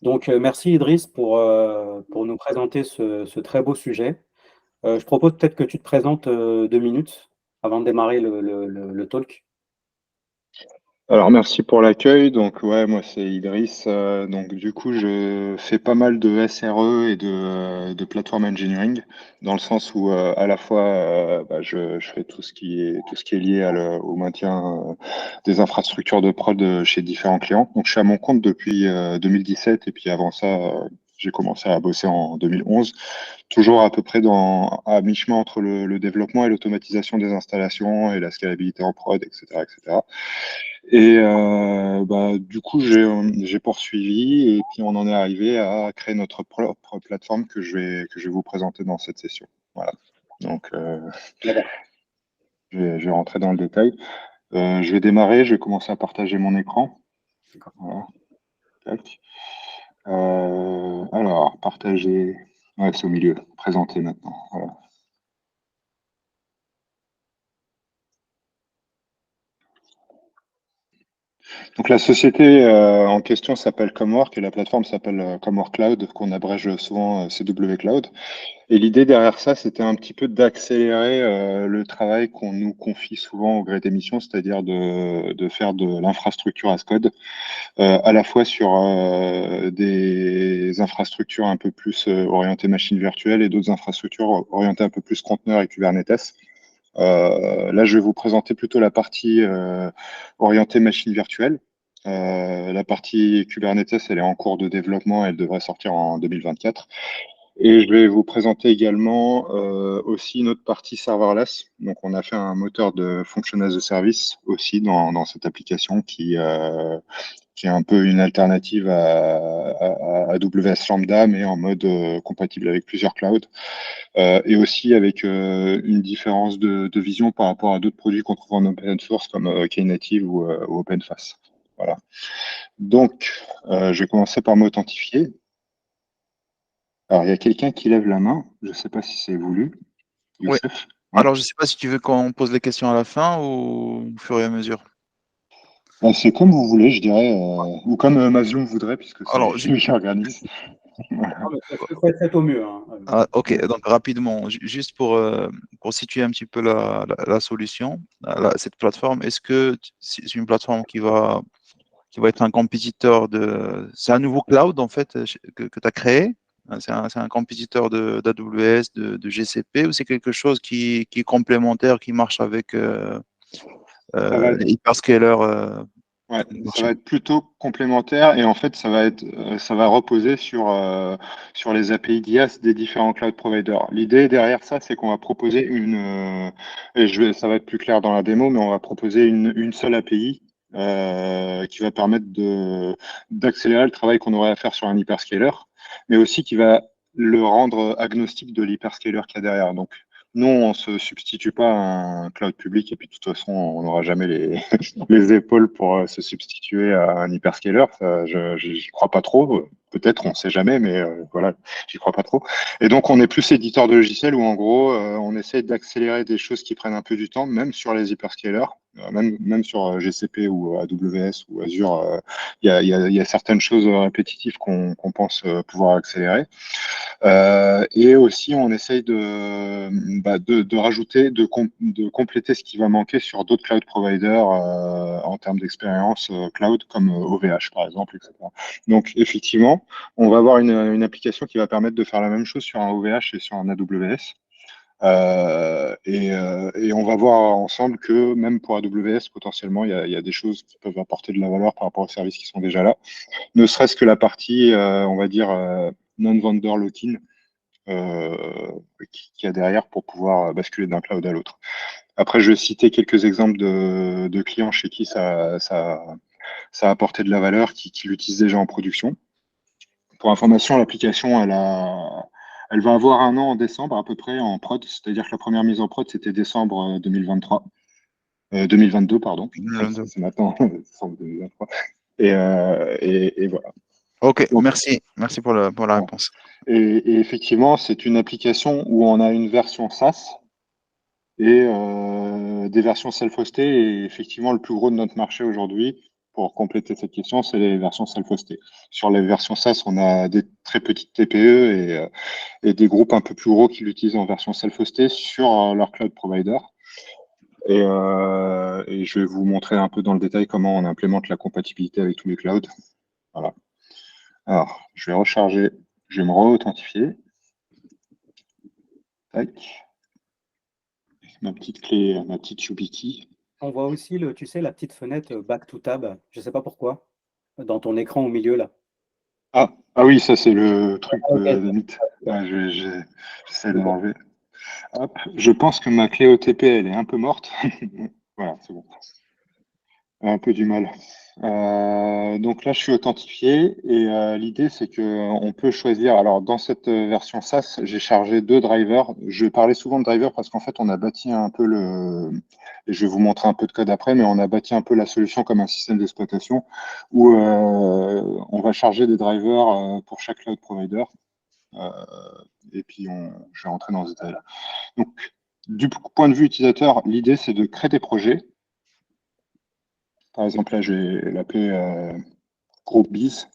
Donc, merci Idriss pour nous présenter ce très beau sujet. Je propose peut-être que tu te présentes 2 minutes avant de démarrer le talk. Alors merci pour l'accueil. Donc ouais, moi c'est Idriss. Donc du coup, je fais pas mal de SRE et de platform engineering, dans le sens où à la fois je fais tout ce qui est lié au maintien des infrastructures de prod chez différents clients. Donc je suis à mon compte depuis 2017 et puis avant ça, j'ai commencé à bosser en 2011. Toujours à peu près à mi-chemin entre le développement et l'automatisation des installations et la scalabilité en prod, etc., etc. Et du coup, j'ai poursuivi et puis on en est arrivé à créer notre propre plateforme que je vais vous présenter dans cette session. Voilà. Donc, D'accord. je vais rentrer dans le détail. Je vais démarrer, je vais commencer à partager mon écran. D'accord. Voilà. Tac. Alors, partager. Ouais, c'est au milieu. Présenter maintenant. Voilà. Donc la société en question s'appelle Comwork et la plateforme s'appelle Comwork Cloud, qu'on abrège souvent CW Cloud. Et l'idée derrière ça, c'était un petit peu d'accélérer le travail qu'on nous confie souvent au gré des missions, c'est-à-dire de faire de l'infrastructure as code, à la fois sur des infrastructures un peu plus orientées machines virtuelles et d'autres infrastructures orientées un peu plus conteneurs et Kubernetes. Là, je vais vous présenter plutôt la partie orientée machine virtuelle. La partie Kubernetes, elle est en cours de développement, elle devrait sortir en 2024. Et je vais vous présenter également aussi une autre partie serverless. Donc, on a fait un moteur de function as a service aussi dans cette application qui est un peu une alternative à AWS Lambda, mais en mode compatible avec plusieurs clouds. Et aussi avec une différence de vision par rapport à d'autres produits qu'on trouve en open source comme Knative ou OpenFaaS. Voilà. Donc, je vais commencer par m'authentifier. Alors, il y a quelqu'un qui lève la main. Je ne sais pas si c'est voulu. Oui. Youssef? Ouais. Alors, je ne sais pas si tu veux qu'on pose les questions à la fin ou au fur et à mesure. C'est comme vous voulez, je dirais, ou comme Mazloum voudrait, puisque c'est Alors, lui qui organise. Non, mais faites au mieux, hein. ok, donc rapidement, juste pour situer un petit peu la solution, cette plateforme, est-ce que c'est une plateforme qui va être un compétiteur C'est un nouveau cloud, en fait, que tu as créé? C'est un compétiteur d'AWS, de GCP, ou c'est quelque chose qui est complémentaire, qui marche avec Ça va les hyperscalers Ouais, du ça marché? va être plutôt complémentaire et en fait, ça va reposer sur les API d'IaaS des différents cloud providers. L'idée derrière ça, c'est qu'on va proposer ça va être plus clair dans la démo, mais on va proposer une seule API qui va permettre d'accélérer le travail qu'on aurait à faire sur un hyperscaler, mais aussi qui va le rendre agnostique de l'hyperscaler qu'il y a derrière. Donc, nous, on ne se substitue pas à un cloud public et puis de toute façon, on n'aura jamais les épaules pour se substituer à un hyperscaler. Ça, j'y crois pas trop. Peut-être, on ne sait jamais, mais voilà, j'y crois pas trop. Et donc, on est plus éditeur de logiciels où en gros, on essaie d'accélérer des choses qui prennent un peu du temps, même sur les hyperscalers, même sur GCP ou AWS ou Azure. Il y a certaines choses répétitives qu'on pense pouvoir accélérer. Et aussi, on essaye de rajouter, de compléter ce qui va manquer sur d'autres cloud providers en termes d'expérience cloud, comme OVH par exemple, etc. Donc, effectivement, on va avoir une application qui va permettre de faire la même chose sur un OVH et sur un AWS. Et on va voir ensemble que même pour AWS, potentiellement, il y a des choses qui peuvent apporter de la valeur par rapport aux services qui sont déjà là. Ne serait-ce que la partie, on va dire, non-vendor lock-in qu'il y a derrière pour pouvoir basculer d'un cloud à l'autre. Après, je vais citer quelques exemples de clients chez qui ça a apporté de la valeur, qui l'utilisent déjà en production. Pour information, l'application, elle va avoir 1 an en décembre à peu près en prod, c'est-à-dire que la première mise en prod, c'était décembre 2023. 2022, pardon. C'est maintenant, décembre 2023. Et voilà. Ok, Donc, merci pour la réponse. et effectivement, c'est une application où on a une version SaaS et des versions self-hostées. Et effectivement, le plus gros de notre marché aujourd'hui, pour compléter cette question, c'est les versions self-hostées. Sur les versions SaaS, on a des très petites TPE et des groupes un peu plus gros qui l'utilisent en version self-hostée sur leur cloud provider. Et je vais vous montrer un peu dans le détail comment on implémente la compatibilité avec tous les clouds. Voilà. Alors, je vais recharger, je vais me re-authentifier. Tac. Ma petite clé, ma petite YubiKey. On voit aussi, tu sais, la petette fenêtre Back to Tab, je ne sais pas pourquoi, dans ton écran au milieu là. Ah oui, ça c'est le truc Ah, ok. de Meet. Ah, j'essaie de l'enlever. Hop. Je pense que ma clé OTP, elle est un peu morte. Voilà, c'est bon. Un peu du mal. Donc là, je suis authentifié et l'idée, c'est qu'on peut choisir. Alors, dans cette version SaaS, j'ai chargé 2 drivers. Je parlais souvent de drivers parce qu'en fait, on a bâti un peu et je vais vous montrer un peu de code après, mais on a bâti un peu la solution comme un système d'exploitation où on va charger des drivers pour chaque cloud provider. Euh, et puis, je vais rentrer dans ce détail-là. Donc, du point de vue utilisateur, l'idée, c'est de créer des projets. Par exemple, là, je vais l'appeler groupe bis.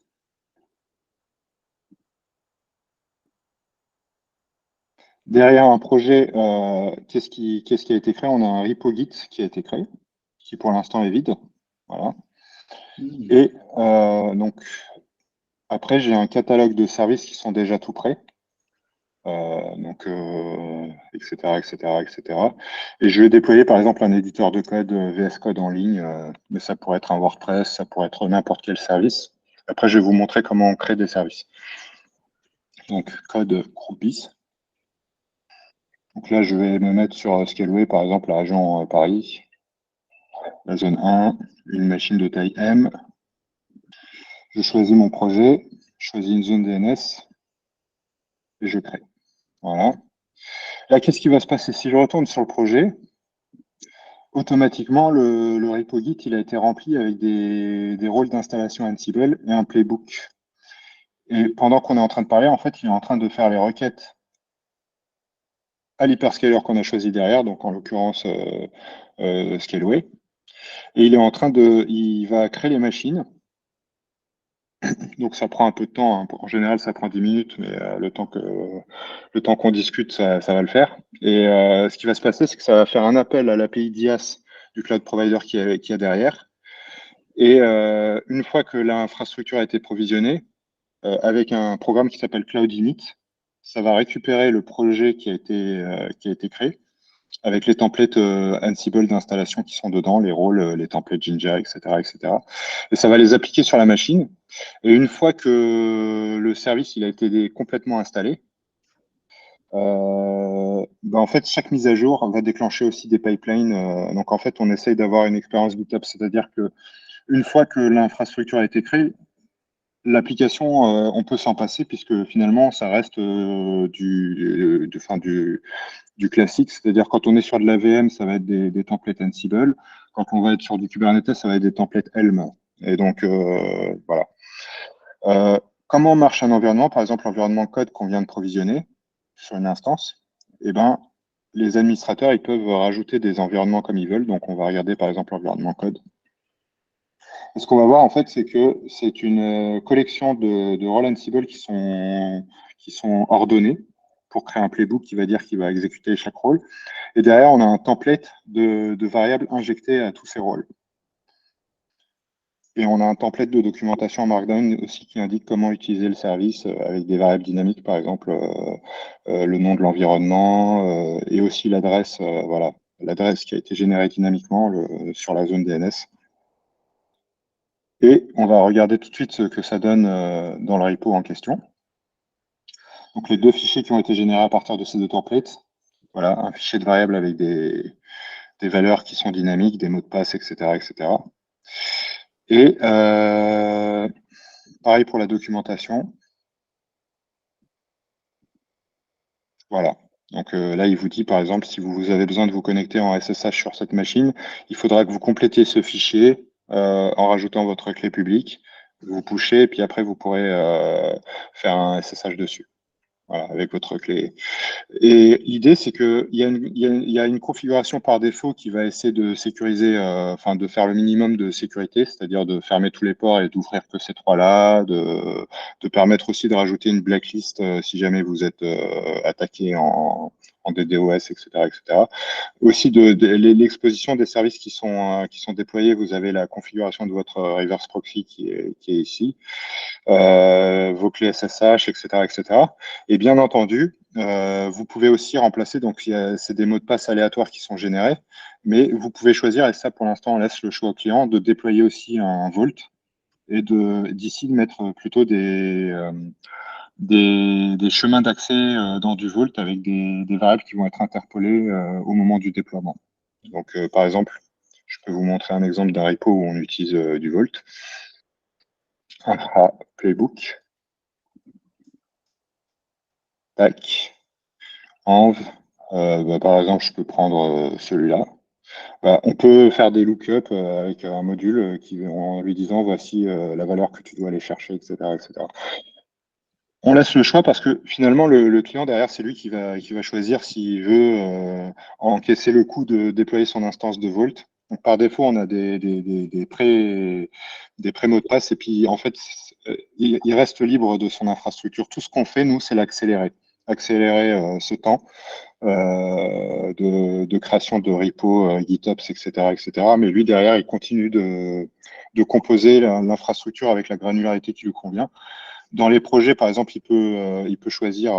Derrière un projet, qu'est-ce qui a été créé? On a un repo Git qui a été créé, qui pour l'instant est vide. Voilà. Et donc, après, j'ai un catalogue de services qui sont déjà tout prêts. Etc., etc., etc. Et je vais déployer, par exemple, un éditeur de code VS Code en ligne, mais ça pourrait être un WordPress, ça pourrait être n'importe quel service. Après, je vais vous montrer comment on crée des services. Donc, code Groupis. Donc là, je vais me mettre sur Scaleway, par exemple, la région Paris, la zone 1, une machine de taille M. Je choisis mon projet, je choisis une zone DNS et je crée. Voilà. Là, qu'est-ce qui va se passer? Si je retourne sur le projet, automatiquement, le repo Git il a été rempli avec des rôles d'installation Ansible et un playbook. Et pendant qu'on est en train de parler, en fait, il est en train de faire les requêtes à l'hyperscaler qu'on a choisi derrière, donc en l'occurrence Scaleway. Et il va créer les machines. Donc ça prend un peu de temps, hein. En général, ça prend 10 minutes, mais le temps qu'on discute, ça va le faire. Et ce qui va se passer, c'est que ça va faire un appel à l'API d'IaaS du cloud provider qui y a derrière. Et une fois que l'infrastructure a été provisionnée, avec un programme qui s'appelle Cloud Init, ça va récupérer le projet qui a été créé avec les templates Ansible d'installation qui sont dedans, les rôles, les templates Jinja, etc., etc. Et ça va les appliquer sur la machine. Et une fois que le service il a été complètement installé, en fait, chaque mise à jour va déclencher aussi des pipelines. Donc, en fait, on essaye d'avoir une expérience GitHub, c'est-à-dire que une fois que l'infrastructure a été créée, l'application, on peut s'en passer puisque finalement, ça reste du classique, c'est-à-dire quand on est sur de la VM, ça va être des templates Ansible. Quand on va être sur du Kubernetes, ça va être des templates Helm. Et donc, voilà. Comment marche un environnement? Par exemple, l'environnement code qu'on vient de provisionner sur une instance, eh ben, les administrateurs ils peuvent rajouter des environnements comme ils veulent. Donc, on va regarder par exemple l'environnement code. Et ce qu'on va voir, en fait, c'est que c'est une collection de rôles Ansible qui sont ordonnés pour créer un playbook qui va dire qu'il va exécuter chaque rôle. Et derrière, on a un template de variables injectées à tous ces rôles. Et on a un template de documentation en Markdown aussi qui indique comment utiliser le service avec des variables dynamiques, par exemple le nom de l'environnement et aussi l'adresse, voilà, l'adresse qui a été générée dynamiquement sur la zone DNS. Et on va regarder tout de suite ce que ça donne dans le repo en question. Donc les deux fichiers qui ont été générés à partir de ces deux templates, voilà, un fichier de variable avec des valeurs qui sont dynamiques, des mots de passe, etc., etc. Et pareil pour la documentation. Voilà. Donc là, il vous dit, par exemple, si vous avez besoin de vous connecter en SSH sur cette machine, il faudra que vous complétiez ce fichier en rajoutant votre clé publique. Vous pushez, et puis après, vous pourrez faire un SSH dessus. voilà, avec votre clé. Et l'idée, c'est qu'il y a une configuration par défaut qui va essayer de sécuriser, enfin de faire le minimum de sécurité, c'est-à-dire de fermer tous les ports et d'ouvrir que ces trois-là, de permettre aussi de rajouter une blacklist si jamais vous êtes attaqué en DDoS, etc., etc. Aussi l'exposition des services qui sont déployés. Vous avez la configuration de votre reverse proxy qui est ici, vos clés SSH, etc., etc. Et bien entendu, vous pouvez aussi remplacer, donc c'est des mots de passe aléatoires qui sont générés, mais vous pouvez choisir, et ça pour l'instant on laisse le choix au client, de déployer aussi un Vault et d'ici de mettre plutôt des chemins d'accès dans du Vault avec des variables qui vont être interpolées au moment du déploiement. Donc par exemple, je peux vous montrer un exemple d'un repo où on utilise du Vault. Infra Playbook. Tac. Env. Par exemple, je peux prendre celui-là. On peut faire des lookups avec un module en lui disant voici la valeur que tu dois aller chercher, etc., etc. On laisse le choix parce que finalement, le client derrière, c'est lui qui va choisir s'il veut encaisser le coût de déployer son instance de Vault. Donc, par défaut, on a des pré-mots de passe et puis en fait, il reste libre de son infrastructure. Tout ce qu'on fait, nous, c'est l'accélérer. Accélérer ce temps de création de repos, GitOps, etc., etc. Mais lui, derrière, il continue de composer l'infrastructure avec la granularité qui lui convient. Dans les projets, par exemple, il peut choisir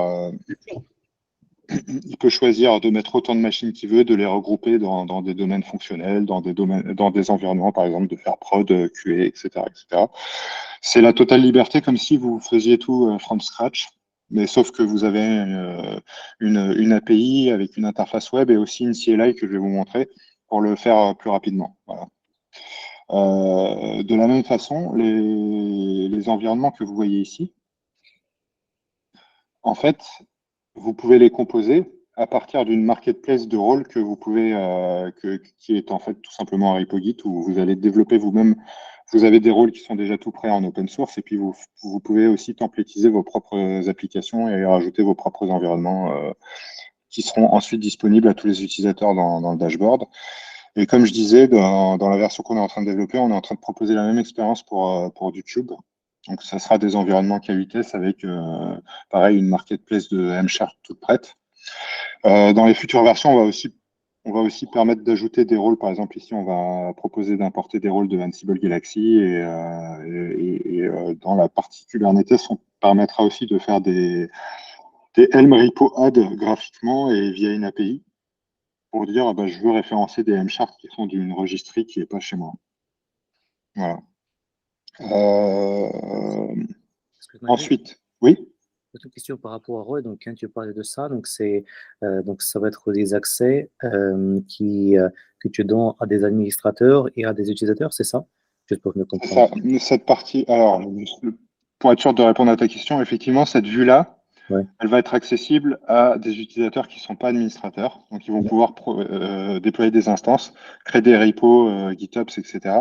de mettre autant de machines qu'il veut, de les regrouper dans des domaines fonctionnels, dans des environnements, par exemple, de faire prod, QA, etc., etc. C'est la totale liberté, comme si vous faisiez tout from scratch, mais sauf que vous avez une API avec une interface web et aussi une CLI que je vais vous montrer pour le faire plus rapidement. Voilà. De la même façon, les environnements que vous voyez ici, en fait, vous pouvez les composer à partir d'une marketplace de rôles que vous pouvez, qui est en fait tout simplement un repo Git où vous allez développer vous-même. Vous avez des rôles qui sont déjà tout prêts en open source et puis vous pouvez aussi templétiser vos propres applications et rajouter vos propres environnements qui seront ensuite disponibles à tous les utilisateurs dans le dashboard. Et comme je disais, dans la version qu'on est en train de développer, on est en train de proposer la même expérience pour du Cube. Donc, ça sera des environnements K8S avec, pareil, une marketplace de M-Sharp toute prête. Dans les futures versions, on va aussi permettre d'ajouter des rôles. Par exemple, ici, on va proposer d'importer des rôles de Ansible Galaxy et dans la partie Kubernetes, on permettra aussi de faire des Helm repo add graphiquement et via une API pour dire je veux référencer des M-Sharp qui sont d'une registrie qui n'est pas chez moi. Voilà. Ensuite, oui. Une question par rapport à Roy, donc quand tu parlais de ça, donc ça va être des accès que tu donnes à des administrateurs et à des utilisateurs, c'est ça? Juste pour me comprendre. Ça, cette partie, alors, pour être sûr de répondre à ta question, effectivement, cette vue-là, ouais, elle va être accessible à des utilisateurs qui ne sont pas administrateurs. Donc, ils vont pouvoir déployer des instances, créer des repos, GitOps, etc.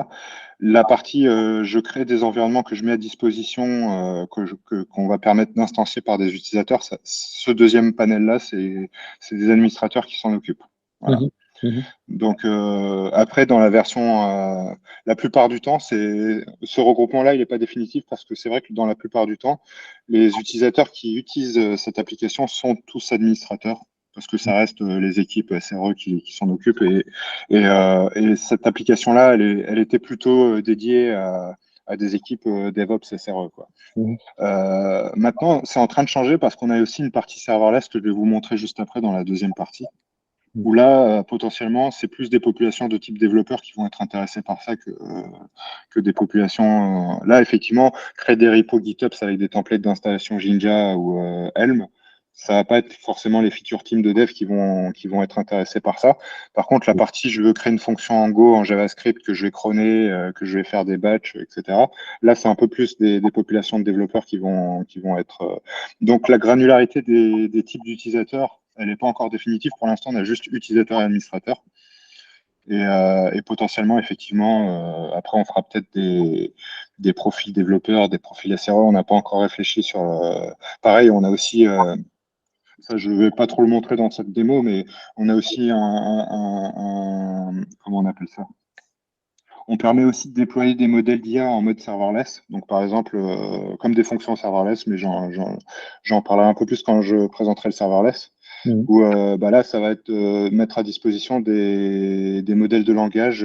La partie, je crée des environnements que je mets à disposition, qu'on va permettre d'instancier par des utilisateurs. Ce deuxième panel-là, c'est des administrateurs qui s'en occupent. Voilà. Donc, après, dans la version, la plupart du temps, ce regroupement-là, il n'est pas définitif parce que c'est vrai que dans la plupart du temps, les utilisateurs qui utilisent cette application sont tous administrateurs parce que ça reste les équipes SRE qui s'en occupent. Et cette application-là, elle était plutôt dédiée à des équipes DevOps SRE, quoi. Maintenant, c'est en train de changer parce qu'on a aussi une partie serverless que je vais vous montrer juste après dans la deuxième partie où là, potentiellement, c'est plus des populations de type développeurs qui vont être intéressées par ça que des populations. Là, effectivement, créer des repos GitOps avec des templates d'installation Jinja ou Helm, ça va pas être forcément les feature teams de dev qui vont être intéressés par ça. Par contre, la partie, je veux créer une fonction en Go, en JavaScript, que je vais croner, que je vais faire des batchs, etc. Là, c'est un peu plus des populations de développeurs qui vont être. Donc, la granularité des types d'utilisateurs, elle n'est pas encore définitive. Pour l'instant, on a juste utilisateur et administrateur. Et potentiellement, effectivement, après, on fera peut-être des profils développeurs, des profils SRE. On n'a pas encore réfléchi sur. Pareil, on a aussi ça, je ne vais pas trop le montrer dans cette démo, mais on a aussi comment on appelle ça? On permet aussi de déployer des modèles d'IA en mode serverless. Donc, par exemple, comme des fonctions serverless, mais j'en parlerai un peu plus quand je présenterai le serverless. Mhm. Où là, ça va être mettre à disposition des modèles de langage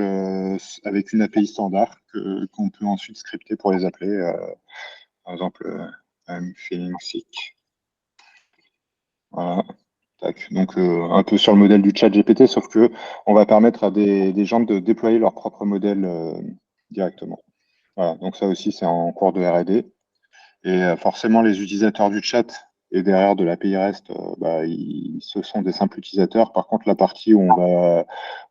avec une API standard qu'on peut ensuite scripter pour les appeler. Par exemple, I'm feeling sick. Voilà. Tac. Donc, un peu sur le modèle du chat GPT, sauf que on va permettre à des gens de déployer leur propre modèle directement. Voilà. Donc, ça aussi, c'est en cours de R&D. Et forcément, les utilisateurs du chat et derrière de l'API REST, ce sont des simples utilisateurs. Par contre, la partie où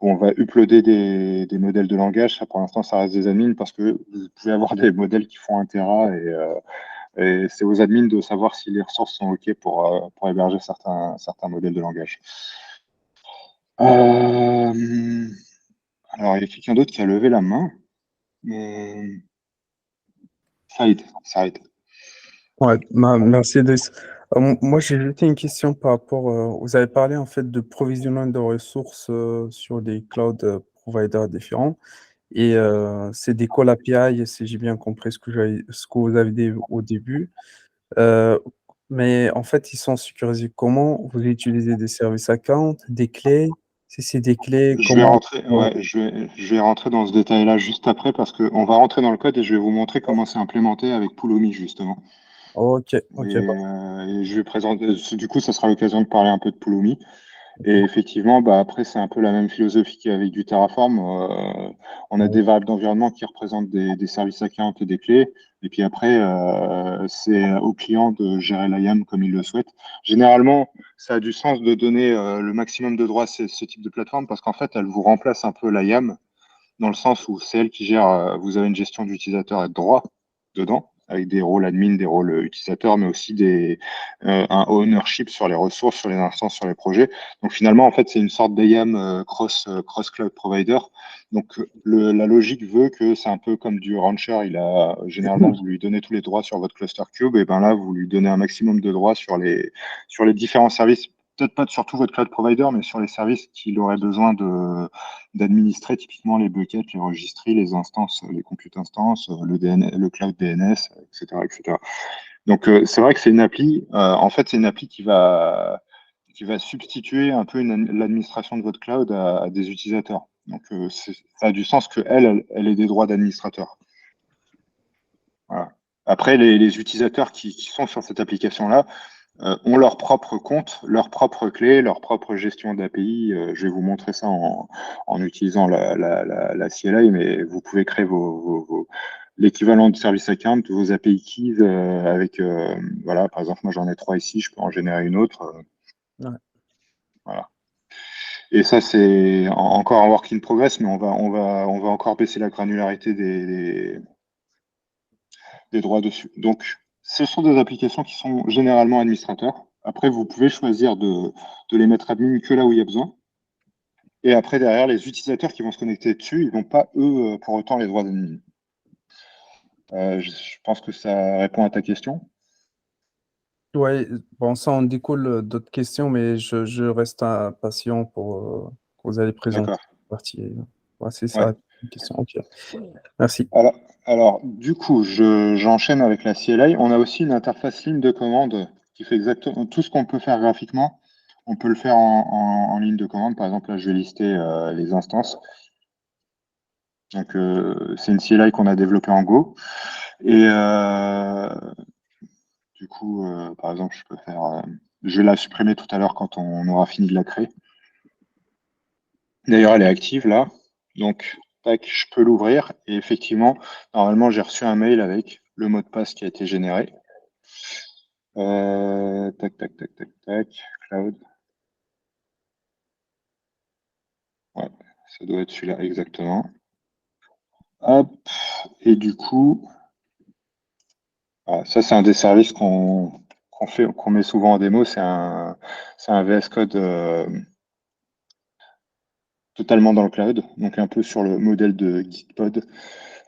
on va uploader des modèles de langage, ça pour l'instant, ça reste des admins parce que vous pouvez avoir des modèles qui font 1 Tera et c'est aux admins de savoir si les ressources sont OK pour héberger certains modèles de langage. Alors, il y a quelqu'un d'autre qui a levé la main. Saïd. Ouais, merci Idriss. Moi, j'ai juste une question par rapport, vous avez parlé en fait de provisionnement de ressources sur des cloud providers différents et c'est des call API, si j'ai bien compris ce que vous avez dit au début. Euh, mais en fait, ils sont sécurisés comment? Vous utilisez des services account, des clés? Si c'est des clés, Je vais comment? rentrer, ouais, je vais rentrer dans ce détail-là juste après parce qu'on va rentrer dans le code et je vais vous montrer comment c'est implémenté avec Pulumi justement. Ok, Et, ok, et je vais présenter, du coup, ça sera l'occasion de parler un peu de Pulumi. Et effectivement, après, c'est un peu la même philosophie qu'avec du Terraform. On a des variables d'environnement qui représentent des services accounts et des clés. Et puis après, c'est au client de gérer l'IAM comme il le souhaite. Généralement, ça a du sens de donner le maximum de droits à ce type de plateforme parce qu'en fait, elle vous remplace un peu l'IAM dans le sens où c'est elle qui gère, vous avez une gestion d'utilisateur et de droits dedans, avec des rôles admin, des rôles utilisateurs, mais aussi un ownership sur les ressources, sur les instances, sur les projets. Donc finalement, en fait, c'est une sorte d'IAM cross cloud provider. Donc la logique veut que c'est un peu comme du rancher. Généralement, vous lui donnez tous les droits sur votre cluster cube, et ben là, vous lui donnez un maximum de droits sur les différents services. Peut-être pas sur tout votre cloud provider, mais sur les services qu'il aurait besoin d'administrer, typiquement les buckets, les registries, les instances, les compute instances, le cloud DNS, etc., etc. Donc, c'est vrai que c'est une appli. En fait, c'est une appli qui va substituer un peu l'administration de votre cloud à des utilisateurs. Donc, ça a du sens qu'elle ait des droits d'administrateur. Voilà. Après, les utilisateurs qui sont sur cette application-là ont leur propre compte, leur propre clé, leur propre gestion d'API. Je vais vous montrer ça en utilisant la CLI, mais vous pouvez créer l'équivalent de service account, vos API keys avec, voilà, par exemple, moi j'en ai 3 ici, je peux en générer une autre. Ouais. Voilà. Et ça, c'est encore un work in progress, mais on va encore baisser la granularité des droits dessus. Donc, ce sont des applications qui sont généralement administrateurs. Après, vous pouvez choisir de les mettre admin que là où il y a besoin. Et après, derrière, les utilisateurs qui vont se connecter dessus, ils n'ont pas, eux, pour autant, les droits d'admin. Je pense que ça répond à ta question. Ouais, bon, ça en découle d'autres questions, mais je reste patient pour que vous allez présenter D'accord. la partie. Ouais, c'est Ouais. ça, une question. Ok, merci. Alors, du coup, j'enchaîne avec la CLI. On a aussi une interface ligne de commande qui fait exactement tout ce qu'on peut faire graphiquement. On peut le faire en ligne de commande. Par exemple, là, je vais lister les instances. Donc, c'est une CLI qu'on a développée en Go. Et du coup, par exemple, je vais la supprimer tout à l'heure quand on aura fini de la créer. D'ailleurs, elle est active là. Donc, tac, je peux l'ouvrir. Et effectivement, normalement, j'ai reçu un mail avec le mot de passe qui a été généré. Tac, tac, tac, tac, tac. Cloud. Ouais, ça doit être celui-là exactement. Hop. Et du coup, voilà, ça, c'est un des services qu'on met souvent en démo. C'est un VS Code totalement dans le cloud, donc un peu sur le modèle de Gitpod.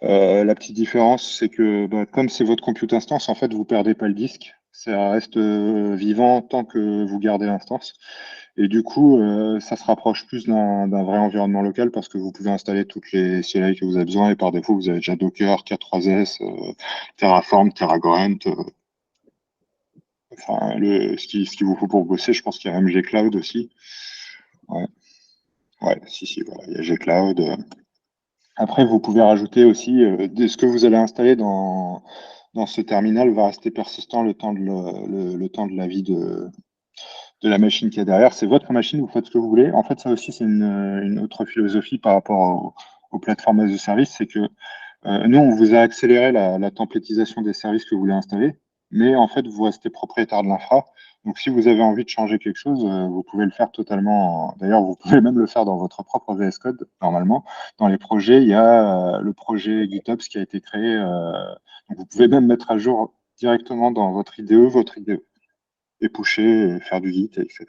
La petite différence, c'est que comme c'est votre compute instance, en fait, vous perdez pas le disque. Ça reste vivant tant que vous gardez l'instance. Et du coup, ça se rapproche plus d'un vrai environnement local parce que vous pouvez installer toutes les CLI que vous avez besoin et par défaut, vous avez déjà Docker, K3s, Terraform, TerraGrant. Enfin, ce qu'il vous faut pour bosser, je pense qu'il y a même Gcloud aussi. Ouais, ouais, si, voilà, il y a Gcloud. Après, vous pouvez rajouter aussi ce que vous allez installer dans ce terminal va rester persistant le temps de la vie de la machine qui est derrière. C'est votre machine, vous faites ce que vous voulez. En fait, ça aussi, c'est une autre philosophie par rapport aux plateformes as a service, c'est que nous, on vous a accéléré la templétisation des services que vous voulez installer, mais en fait, vous restez propriétaire de l'infra. Donc, si vous avez envie de changer quelque chose, vous pouvez le faire totalement. D'ailleurs, vous pouvez même le faire dans votre propre VS Code, normalement. Dans les projets, il y a le projet GitOps qui a été créé. Donc, vous pouvez même mettre à jour directement dans votre IDE, et pusher, et faire du Git, etc.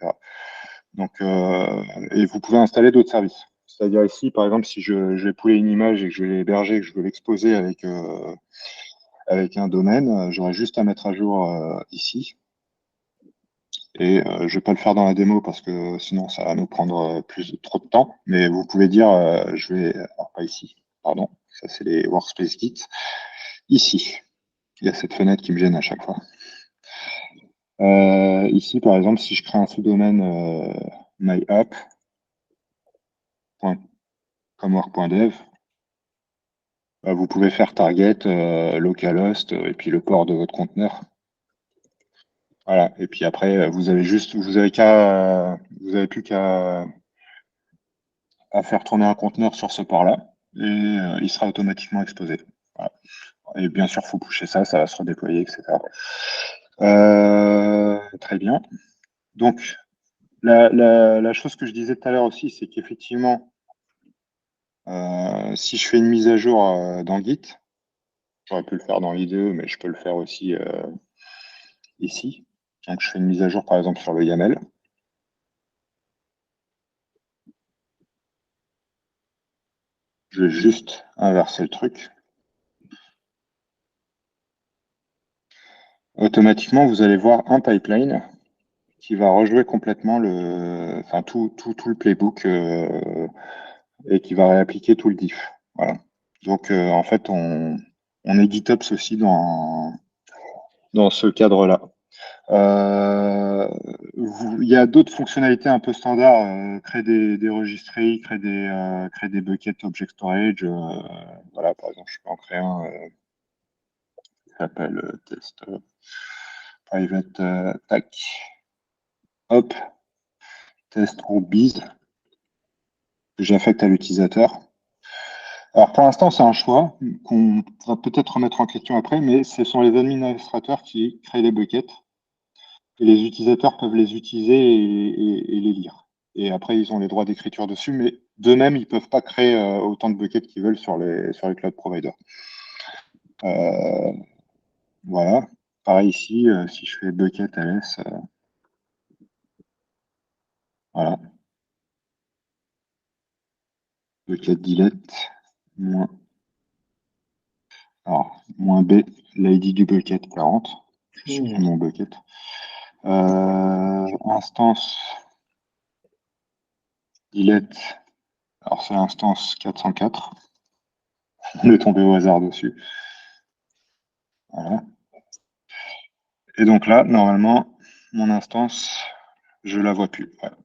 Donc, et vous pouvez installer d'autres services. C'est-à-dire ici, par exemple, si je vais pouler une image et que je vais l'héberger, que je veux l'exposer avec un domaine, j'aurai juste à mettre à jour ici. Et je ne vais pas le faire dans la démo parce que sinon ça va nous prendre trop de temps. Mais vous pouvez dire, alors pas ici, pardon, ça c'est les workspace Git. Ici, il y a cette fenêtre qui me gêne à chaque fois. Ici, par exemple, si je crée un sous-domaine myapp.comwork.dev, vous pouvez faire target, localhost et puis le port de votre conteneur. Voilà. Et puis après, vous avez plus qu'à faire tourner un conteneur sur ce port-là et il sera automatiquement exposé. Voilà. Et bien sûr, il faut pusher ça va se redéployer, etc. Très bien. Donc, la chose que je disais tout à l'heure aussi, c'est qu'effectivement, si je fais une mise à jour dans Git, j'aurais pu le faire dans l'IDE, mais je peux le faire aussi ici. Donc, je fais une mise à jour, par exemple, sur le YAML. Je vais juste inverser le truc. Automatiquement, vous allez voir un pipeline qui va rejouer complètement tout le playbook et qui va réappliquer tout le diff. Voilà. Donc, en fait, on est GitOps aussi dans ce cadre-là. Il y a d'autres fonctionnalités un peu standards, créer des registries, créer des buckets object storage. Voilà, par exemple, je peux en créer un qui s'appelle test private tac. Hop, test group biz que j'affecte à l'utilisateur. Alors pour l'instant, c'est un choix qu'on va peut-être remettre en question après, mais ce sont les administrateurs qui créent les buckets et les utilisateurs peuvent les utiliser et les lire. Et après, ils ont les droits d'écriture dessus, mais d'eux-mêmes, ils ne peuvent pas créer autant de buckets qu'ils veulent sur les cloud providers. Voilà. Pareil ici, si je fais bucket ls, voilà. Bucket delete, moins B, l'ID du bucket 40. Je supprime mon bucket. Instance delete, alors c'est l'instance 404. On est tombé au hasard dessus. Voilà. Et donc là, normalement, mon instance, je la vois plus. Voilà.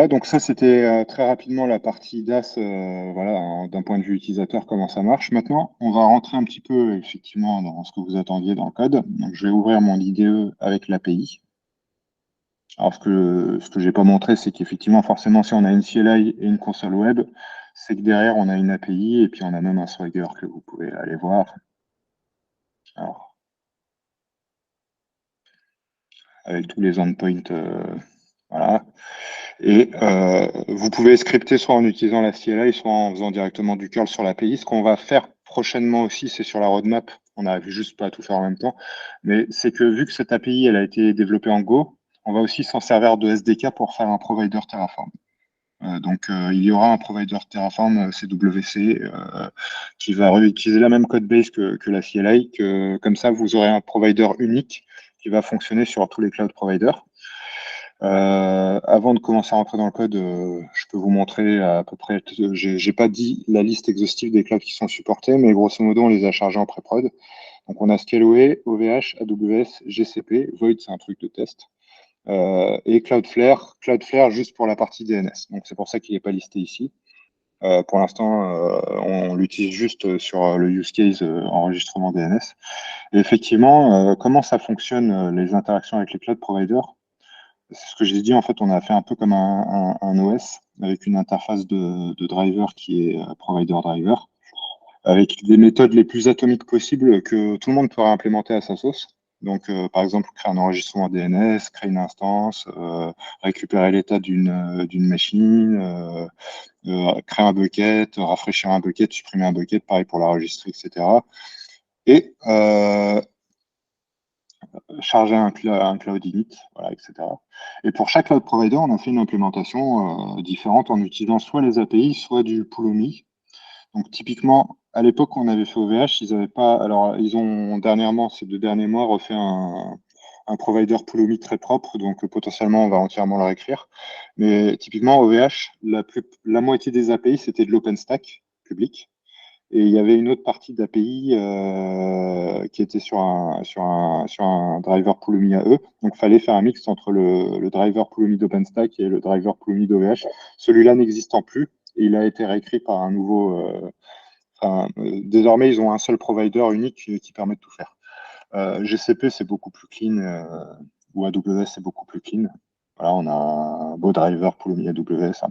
Donc ça, c'était très rapidement la partie DAS, voilà, d'un point de vue utilisateur, comment ça marche. Maintenant, on va rentrer un petit peu, effectivement, dans ce que vous attendiez dans le code. Donc, je vais ouvrir mon IDE avec l'API. Alors, ce que j'ai pas montré, c'est qu'effectivement, forcément, si on a une CLI et une console web, c'est que derrière, on a une API et puis on a même un Swagger que vous pouvez aller voir. Alors, avec tous les endpoints, voilà. Et vous pouvez scripter soit en utilisant la CLI, soit en faisant directement du curl sur l'API. Ce qu'on va faire prochainement aussi, c'est sur la roadmap. On n'arrive juste pas à tout faire en même temps. Mais c'est que vu que cette API, elle a été développée en Go, on va aussi s'en servir de SDK pour faire un provider Terraform. Il y aura un provider Terraform CWC qui va réutiliser la même code base que la CLI. Comme ça, vous aurez un provider unique qui va fonctionner sur tous les cloud providers. Avant de commencer à rentrer dans le code, je peux vous montrer à peu près, j'ai pas dit la liste exhaustive des clouds qui sont supportés, mais grosso modo, on les a chargés en pré-prod. Donc, on a Scaleway, OVH, AWS, GCP, Void, c'est un truc de test, et Cloudflare juste pour la partie DNS. Donc, c'est pour ça qu'il n'est pas listé ici. Pour l'instant, on l'utilise juste sur le use case enregistrement DNS. Et effectivement, comment ça fonctionne, les interactions avec les cloud providers? C'est ce que j'ai dit, en fait, on a fait un peu comme un OS avec une interface de driver qui est provider driver, avec des méthodes les plus atomiques possibles que tout le monde pourra implémenter à sa sauce. Donc, par exemple, créer un enregistrement DNS, créer une instance, récupérer l'état d'une machine, créer un bucket, rafraîchir un bucket, supprimer un bucket, pareil pour l'enregistrer, etc. Et charger un cloud init, voilà, etc. Et pour chaque cloud provider, on a fait une implémentation différente en utilisant soit les API, soit du Pulumi. Donc typiquement, à l'époque, on avait fait OVH, ils n'avaient pas. Alors, ils ont dernièrement, ces 2 derniers mois, refait un provider Pulumi très propre, donc potentiellement, on va entièrement le réécrire. Mais typiquement, OVH, la moitié des API, c'était de l'OpenStack public. Et il y avait une autre partie d'API qui était sur un driver Pulumi à eux. Donc, il fallait faire un mix entre le driver Pulumi d'OpenStack et le driver Pulumi d'OVH. Celui-là n'existant plus, et il a été réécrit par un nouveau. Désormais, ils ont un seul provider unique qui permet de tout faire. GCP, c'est beaucoup plus clean, ou AWS, c'est beaucoup plus clean. Voilà, on a un beau driver Pulumi AWS,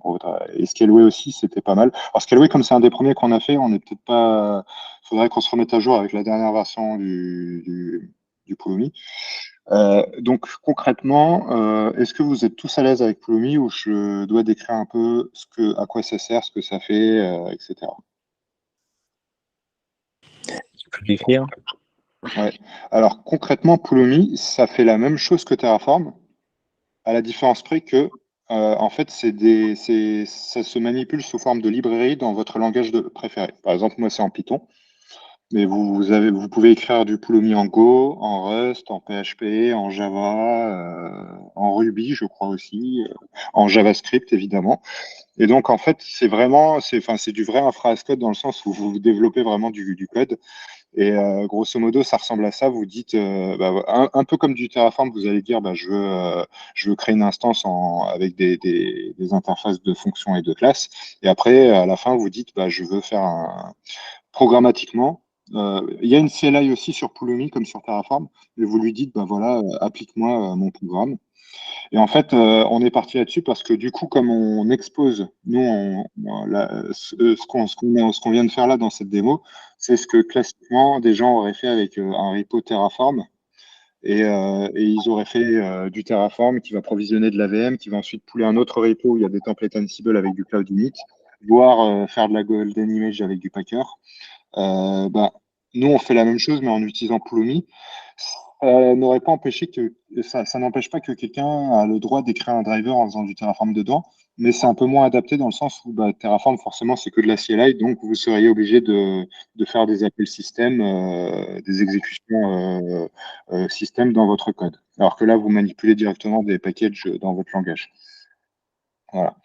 et Scaleway aussi, c'était pas mal. Alors Scaleway, comme c'est un des premiers qu'on a fait, on n'est peut-être pas. Il faudrait qu'on se remette à jour avec la dernière version du Pulumi. Donc concrètement, est-ce que vous êtes tous à l'aise avec Pulumi ou je dois décrire un peu à quoi ça sert, ce que ça fait, etc. Tu peux décrire? Ouais. Alors concrètement, Pulumi, ça fait la même chose que Terraform, à la différence près que, en fait, ça se manipule sous forme de librairie dans votre langage préféré. Par exemple, moi, c'est en Python, mais vous pouvez écrire du Pulumi en Go, en Rust, en PHP, en Java, en Ruby, je crois aussi, en JavaScript, évidemment. Et donc, en fait, c'est du vrai infra as code dans le sens où vous développez vraiment du code. Et grosso modo, ça ressemble à ça. Vous dites, un peu comme du Terraform, vous allez dire, je veux créer une instance avec des interfaces de fonctions et de classes. Et après, à la fin, vous dites, je veux faire programmatiquement. Il y a une CLI aussi sur Pulumi, comme sur Terraform. Et vous lui dites, voilà, applique-moi mon programme. Et en fait, on est parti là-dessus parce que du coup, comme on expose, nous, ce qu'on vient de faire là dans cette démo, c'est ce que classiquement des gens auraient fait avec un repo Terraform. Et ils auraient fait du Terraform qui va provisionner de la VM, qui va ensuite pouler un autre repo où il y a des templates Ansible avec du Cloud Init, voire faire de la Golden Image avec du Packer. Nous, on fait la même chose, mais en utilisant Pulumi. N'aurait pas empêché ça n'empêche pas que quelqu'un a le droit d'écrire un driver en faisant du Terraform dedans, mais c'est un peu moins adapté dans le sens où Terraform, forcément, c'est que de la CLI, donc vous seriez obligé de faire des appels système, des exécutions système dans votre code. Alors que là, vous manipulez directement des packages dans votre langage. Voilà.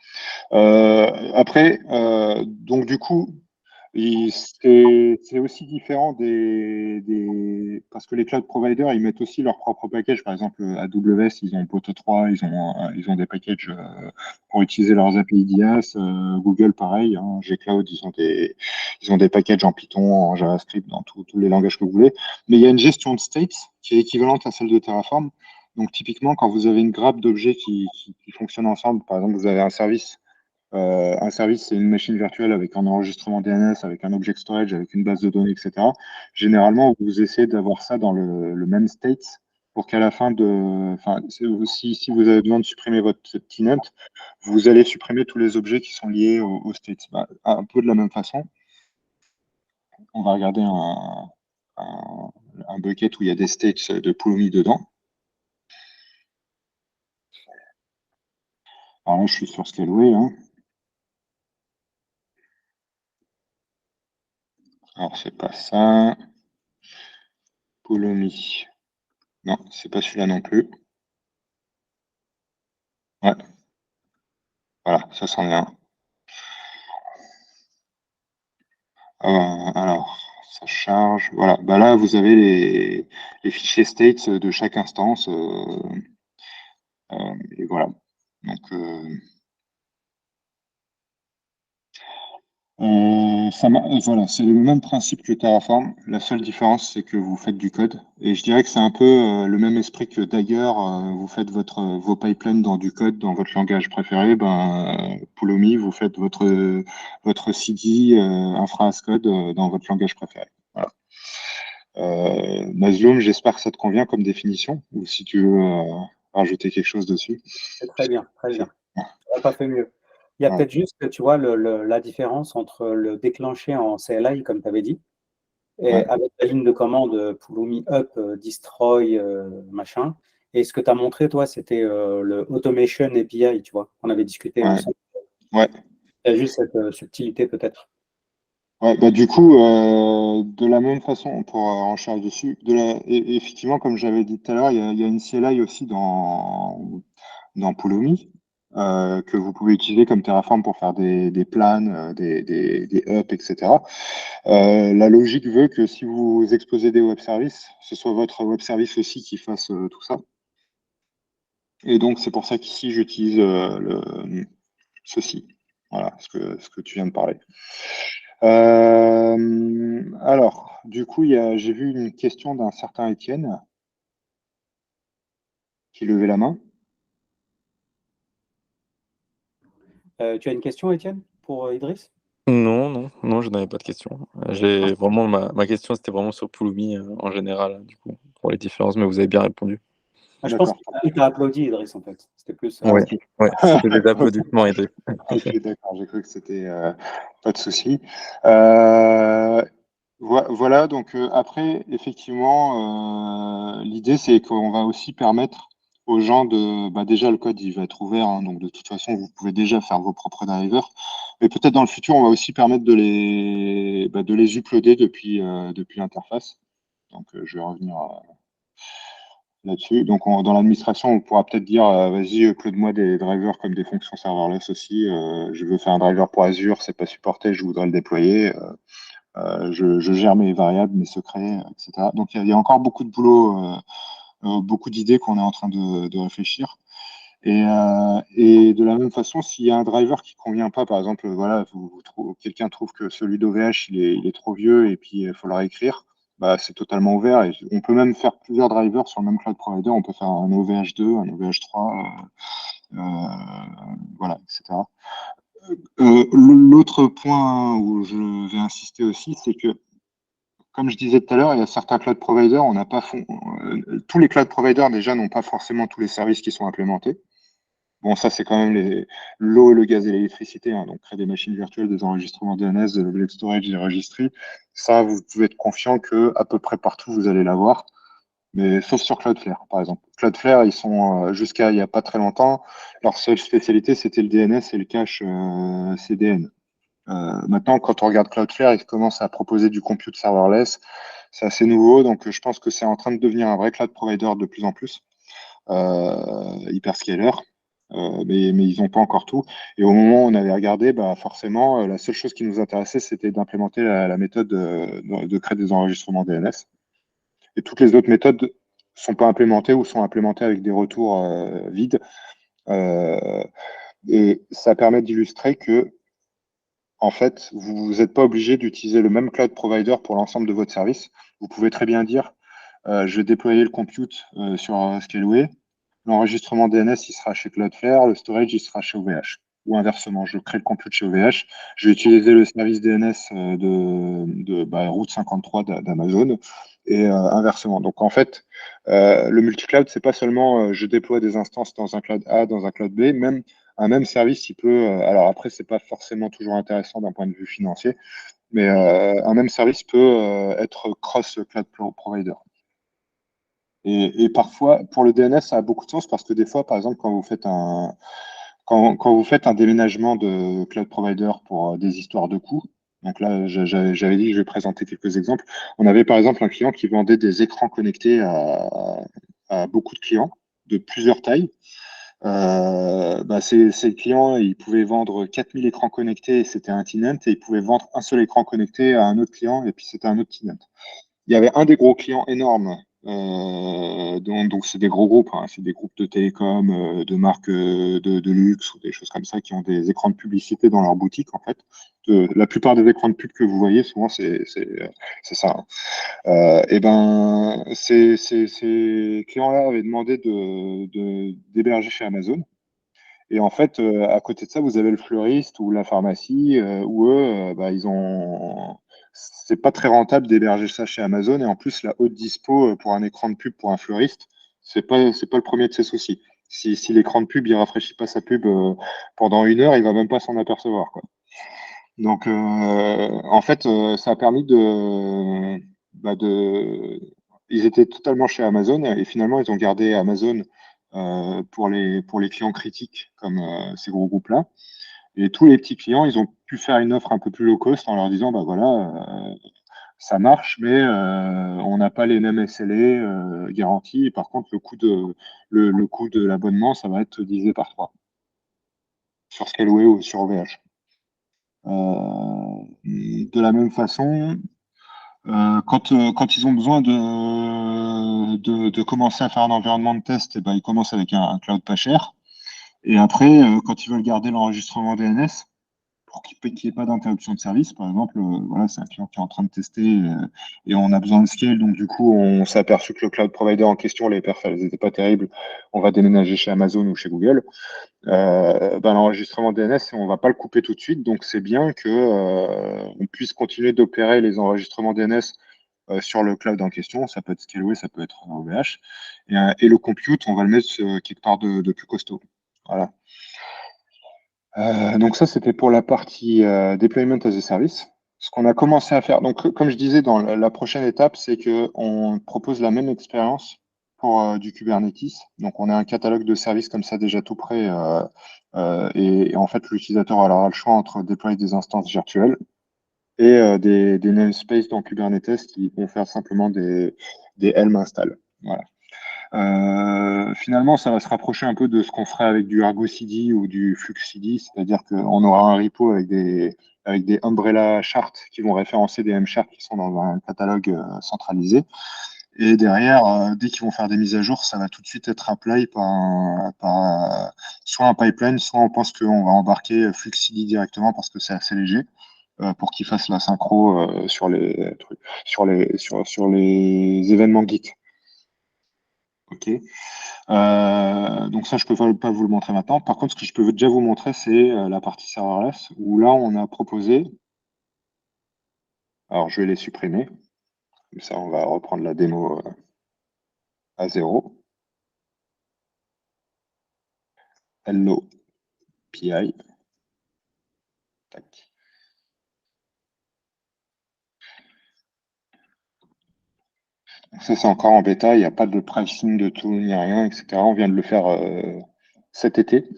Après, donc du coup, c'est aussi différent parce que les cloud providers, ils mettent aussi leur propre package. Par exemple, AWS, ils ont Poto 3, ils ont des packages pour utiliser leurs API d'IaaS. Google, pareil, hein, Gcloud, ils ont des packages en Python, en JavaScript, dans tous les langages que vous voulez. Mais il y a une gestion de states qui est équivalente à celle de Terraform. Donc, typiquement, quand vous avez une grappe d'objets qui fonctionnent ensemble, par exemple, vous avez un service, c'est une machine virtuelle avec un enregistrement DNS, avec un object storage, avec une base de données, etc. Généralement, vous essayez d'avoir ça dans le même state pour qu'à la fin si vous avez besoin de supprimer votre tenant, vous allez supprimer tous les objets qui sont liés au state. Un peu de la même façon, on va regarder un bucket où il y a des states de Pulumi dedans. Alors là, je suis sur Scaleway. Hein. Alors, c'est pas ça. Polomi. Non, c'est pas celui-là non plus. Ouais. Voilà, ça c'en est un. Alors, ça charge. Voilà. Bah là, vous avez les fichiers states de chaque instance. Et voilà. Donc, voilà, c'est le même principe que Terraform. La seule différence, c'est que vous faites du code. Et je dirais que c'est un peu le même esprit que Dagger. Vous faites vos pipelines dans du code, dans votre langage préféré. Pulumi, vous faites votre CD infra as code dans votre langage préféré. Voilà. Mazloum, j'espère que ça te convient comme définition, ou si tu veux rajouter quelque chose dessus. C'est très bien, très bien. Ouais. On n'a pas fait mieux. Il y a Ouais. peut-être juste, tu vois, la différence entre le déclencher en CLI, comme tu avais dit, et Ouais. avec la ligne de commande Pulumi up, destroy, machin. Et ce que tu as montré, toi, c'était le automation API, tu vois. On avait discuté Ouais. ensemble. Ouais. Il y a juste cette subtilité, peut-être. Ouais, bah du coup, de la même façon, on pourra en charger dessus. Effectivement, comme j'avais dit tout à l'heure, il y a une CLI aussi dans Pulumi que vous pouvez utiliser comme Terraform pour faire des plans, des ups, etc. La logique veut que si vous exposez des web services, ce soit votre web service aussi qui fasse tout ça. Et donc, c'est pour ça qu'ici, j'utilise ceci. Voilà, ce que tu viens de parler. Alors, du coup, j'ai vu une question d'un certain Étienne qui levait la main. Tu as une question, Étienne, pour Idriss? Non, je n'avais pas de question. J'ai vraiment ma question, c'était vraiment sur Pulumi en général, du coup, pour les différences, mais vous avez bien répondu. Je pense D'accord. qu'il t'a applaudi, Idriss, en fait. C'était plus. Ouais, Ok. c'était des applaudissements, Idriss. Ok, d'accord. J'ai cru que c'était pas de souci. Voilà. Donc après, effectivement, l'idée c'est qu'on va aussi permettre aux gens déjà le code il va être ouvert, hein, donc de toute façon vous pouvez déjà faire vos propres drivers. Mais peut-être dans le futur on va aussi permettre de les uploader depuis l'interface. Donc je vais revenir là-dessus. Donc, dans l'administration, on pourra peut-être dire, vas-y, upload-moi des drivers comme des fonctions serverless aussi. Je veux faire un driver pour Azure, c'est pas supporté, je voudrais le déployer. Je gère mes variables, mes secrets, etc. Donc, il y a encore beaucoup de boulot, beaucoup d'idées qu'on est en train de réfléchir. Et de la même façon, s'il y a un driver qui convient pas, par exemple, voilà, quelqu'un trouve que celui d'OVH il est trop vieux et puis il faut le réécrire, bah, c'est totalement ouvert. Et on peut même faire plusieurs drivers sur le même cloud provider. On peut faire un OVH2, un OVH3, voilà, etc. L'autre point où je vais insister aussi, c'est que, comme je disais tout à l'heure, il y a certains cloud providers, tous les cloud providers déjà n'ont pas forcément tous les services qui sont implémentés. Bon, ça, c'est quand même l'eau, le gaz et l'électricité. Hein. Donc, créer des machines virtuelles, des enregistrements DNS, de l'object storage, des registries. Ça, vous pouvez être confiant que à peu près partout, vous allez l'avoir. Mais sauf sur Cloudflare, par exemple. Cloudflare, ils sont, jusqu'à il n'y a pas très longtemps, leur seule spécialité, c'était le DNS et le cache CDN. Maintenant, quand on regarde Cloudflare, ils commencent à proposer du compute serverless. C'est assez nouveau, donc je pense que c'est en train de devenir un vrai cloud provider de plus en plus, hyperscaler. Mais ils n'ont pas encore tout. Et au moment où on avait regardé, bah, forcément, la seule chose qui nous intéressait, c'était d'implémenter la méthode de créer des enregistrements DNS. Et toutes les autres méthodes ne sont pas implémentées ou sont implémentées avec des retours vides. Et ça permet d'illustrer que, en fait, vous n'êtes pas obligé d'utiliser le même cloud provider pour l'ensemble de votre service. Vous pouvez très bien dire, je vais déployer le compute sur Scaleway. L'enregistrement DNS, il sera chez Cloudflare, le storage, il sera chez OVH. Ou inversement, je crée le compute chez OVH, je vais utiliser le service DNS de Route 53 d'Amazon, et inversement. Donc en fait, le multi-cloud, c'est pas seulement je déploie des instances dans un cloud A, dans un cloud B, même un même service, il peut. Alors après, c'est pas forcément toujours intéressant d'un point de vue financier, mais un même service peut être cross-cloud provider. Et parfois, pour le DNS, ça a beaucoup de sens parce que des fois, par exemple, quand vous faites un déménagement de cloud provider pour des histoires de coûts, Donc là, j'avais dit que je vais présenter quelques exemples. On avait par exemple un client qui vendait des écrans connectés à beaucoup de clients de plusieurs tailles. Ces clients, ils pouvaient vendre 4000 écrans connectés et c'était un tenant, et ils pouvaient vendre un seul écran connecté à un autre client et puis c'était un autre tenant. Il y avait un des gros clients énormes, donc c'est des gros groupes, hein, c'est des groupes de télécom, de marques de luxe ou des choses comme ça qui ont des écrans de publicité dans leur boutique en fait. La plupart des écrans de pub que vous voyez, souvent c'est ça, hein. Ces clients-là avaient demandé d'héberger chez Amazon. Et en fait, à côté de ça, vous avez le fleuriste ou la pharmacie, où eux, c'est pas très rentable d'héberger ça chez Amazon. Et en plus, la haute dispo pour un écran de pub pour un fleuriste, c'est pas le premier de ses soucis. Si l'écran de pub, il rafraîchit pas sa pub pendant 1 heure, il va même pas s'en apercevoir, quoi. Donc, en fait, ça a permis ils étaient totalement chez Amazon et finalement, ils ont gardé Amazon pour les clients critiques comme ces gros groupes-là. Et tous les petits clients, ils ont pu faire une offre un peu plus low cost en leur disant, bah voilà, ça marche, mais on n'a pas les mêmes SLA garantis. Et par contre, le coût de l'abonnement, ça va être divisé par 3 sur Scaleway ou sur OVH. De la même façon, quand ils ont besoin de commencer à faire un environnement de test, eh ben, ils commencent avec un cloud pas cher. Et après, quand ils veulent garder l'enregistrement DNS, pour qu'il n'y ait pas d'interruption de service, par exemple, voilà, c'est un client qui est en train de tester et on a besoin de scale, donc du coup, on s'est aperçu que le cloud provider en question, les perfs, elles n'étaient pas terribles. On va déménager chez Amazon ou chez Google. L'enregistrement DNS, on ne va pas le couper tout de suite, donc c'est bien que on puisse continuer d'opérer les enregistrements DNS sur le cloud en question. Ça peut être Scaleway, ça peut être OVH. Et le compute, on va le mettre quelque part de plus costaud. Voilà. Donc ça, c'était pour la partie deployment as a service. Ce qu'on a commencé à faire, donc comme je disais, dans la prochaine étape, c'est qu'on propose la même expérience pour du Kubernetes. Donc on a un catalogue de services comme ça déjà tout prêt, et en fait l'utilisateur aura le choix entre déployer des instances virtuelles et des namespaces dans Kubernetes qui vont faire simplement des Helm install. Voilà. Finalement, ça va se rapprocher un peu de ce qu'on ferait avec du Argo CD ou du Flux CD, c'est-à-dire qu'on aura un repo avec des umbrella charts qui vont référencer des M-charts qui sont dans un catalogue centralisé. Et derrière, dès qu'ils vont faire des mises à jour, ça va tout de suite être apply par soit un pipeline, soit on pense qu'on va embarquer Flux CD directement parce que c'est assez léger pour qu'il fasse la synchro sur les trucs, sur les événements Git. Ok. Donc ça, je peux pas vous le montrer maintenant. Par contre, ce que je peux déjà vous montrer, c'est la partie serverless, où là, on a proposé. Alors, je vais les supprimer. Comme ça, on va reprendre la démo à 0. Hello PI. Tac. Donc ça, c'est encore en bêta. Il n'y a pas de pricing de tout ni rien, etc. On vient de le faire cet été.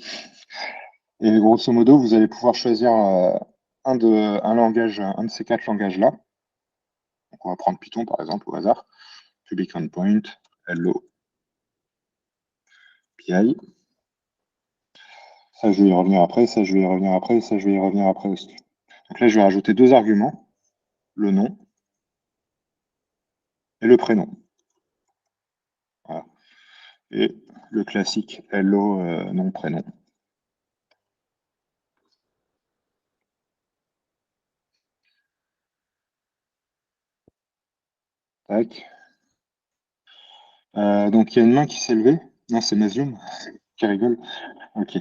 Et grosso modo, vous allez pouvoir choisir un de ces 4 langages-là. Donc, on va prendre Python, par exemple, au hasard. Public endpoint, hello PI. Ça, je vais y revenir après, ça, je vais y revenir après, ça, je vais y revenir après aussi. Donc là, je vais rajouter 2 arguments, le nom et le prénom. Voilà. Et le classique hello nom prénom. Tac. Donc il y a une main qui s'est levée. Non, c'est Mazium qui rigole. Ok.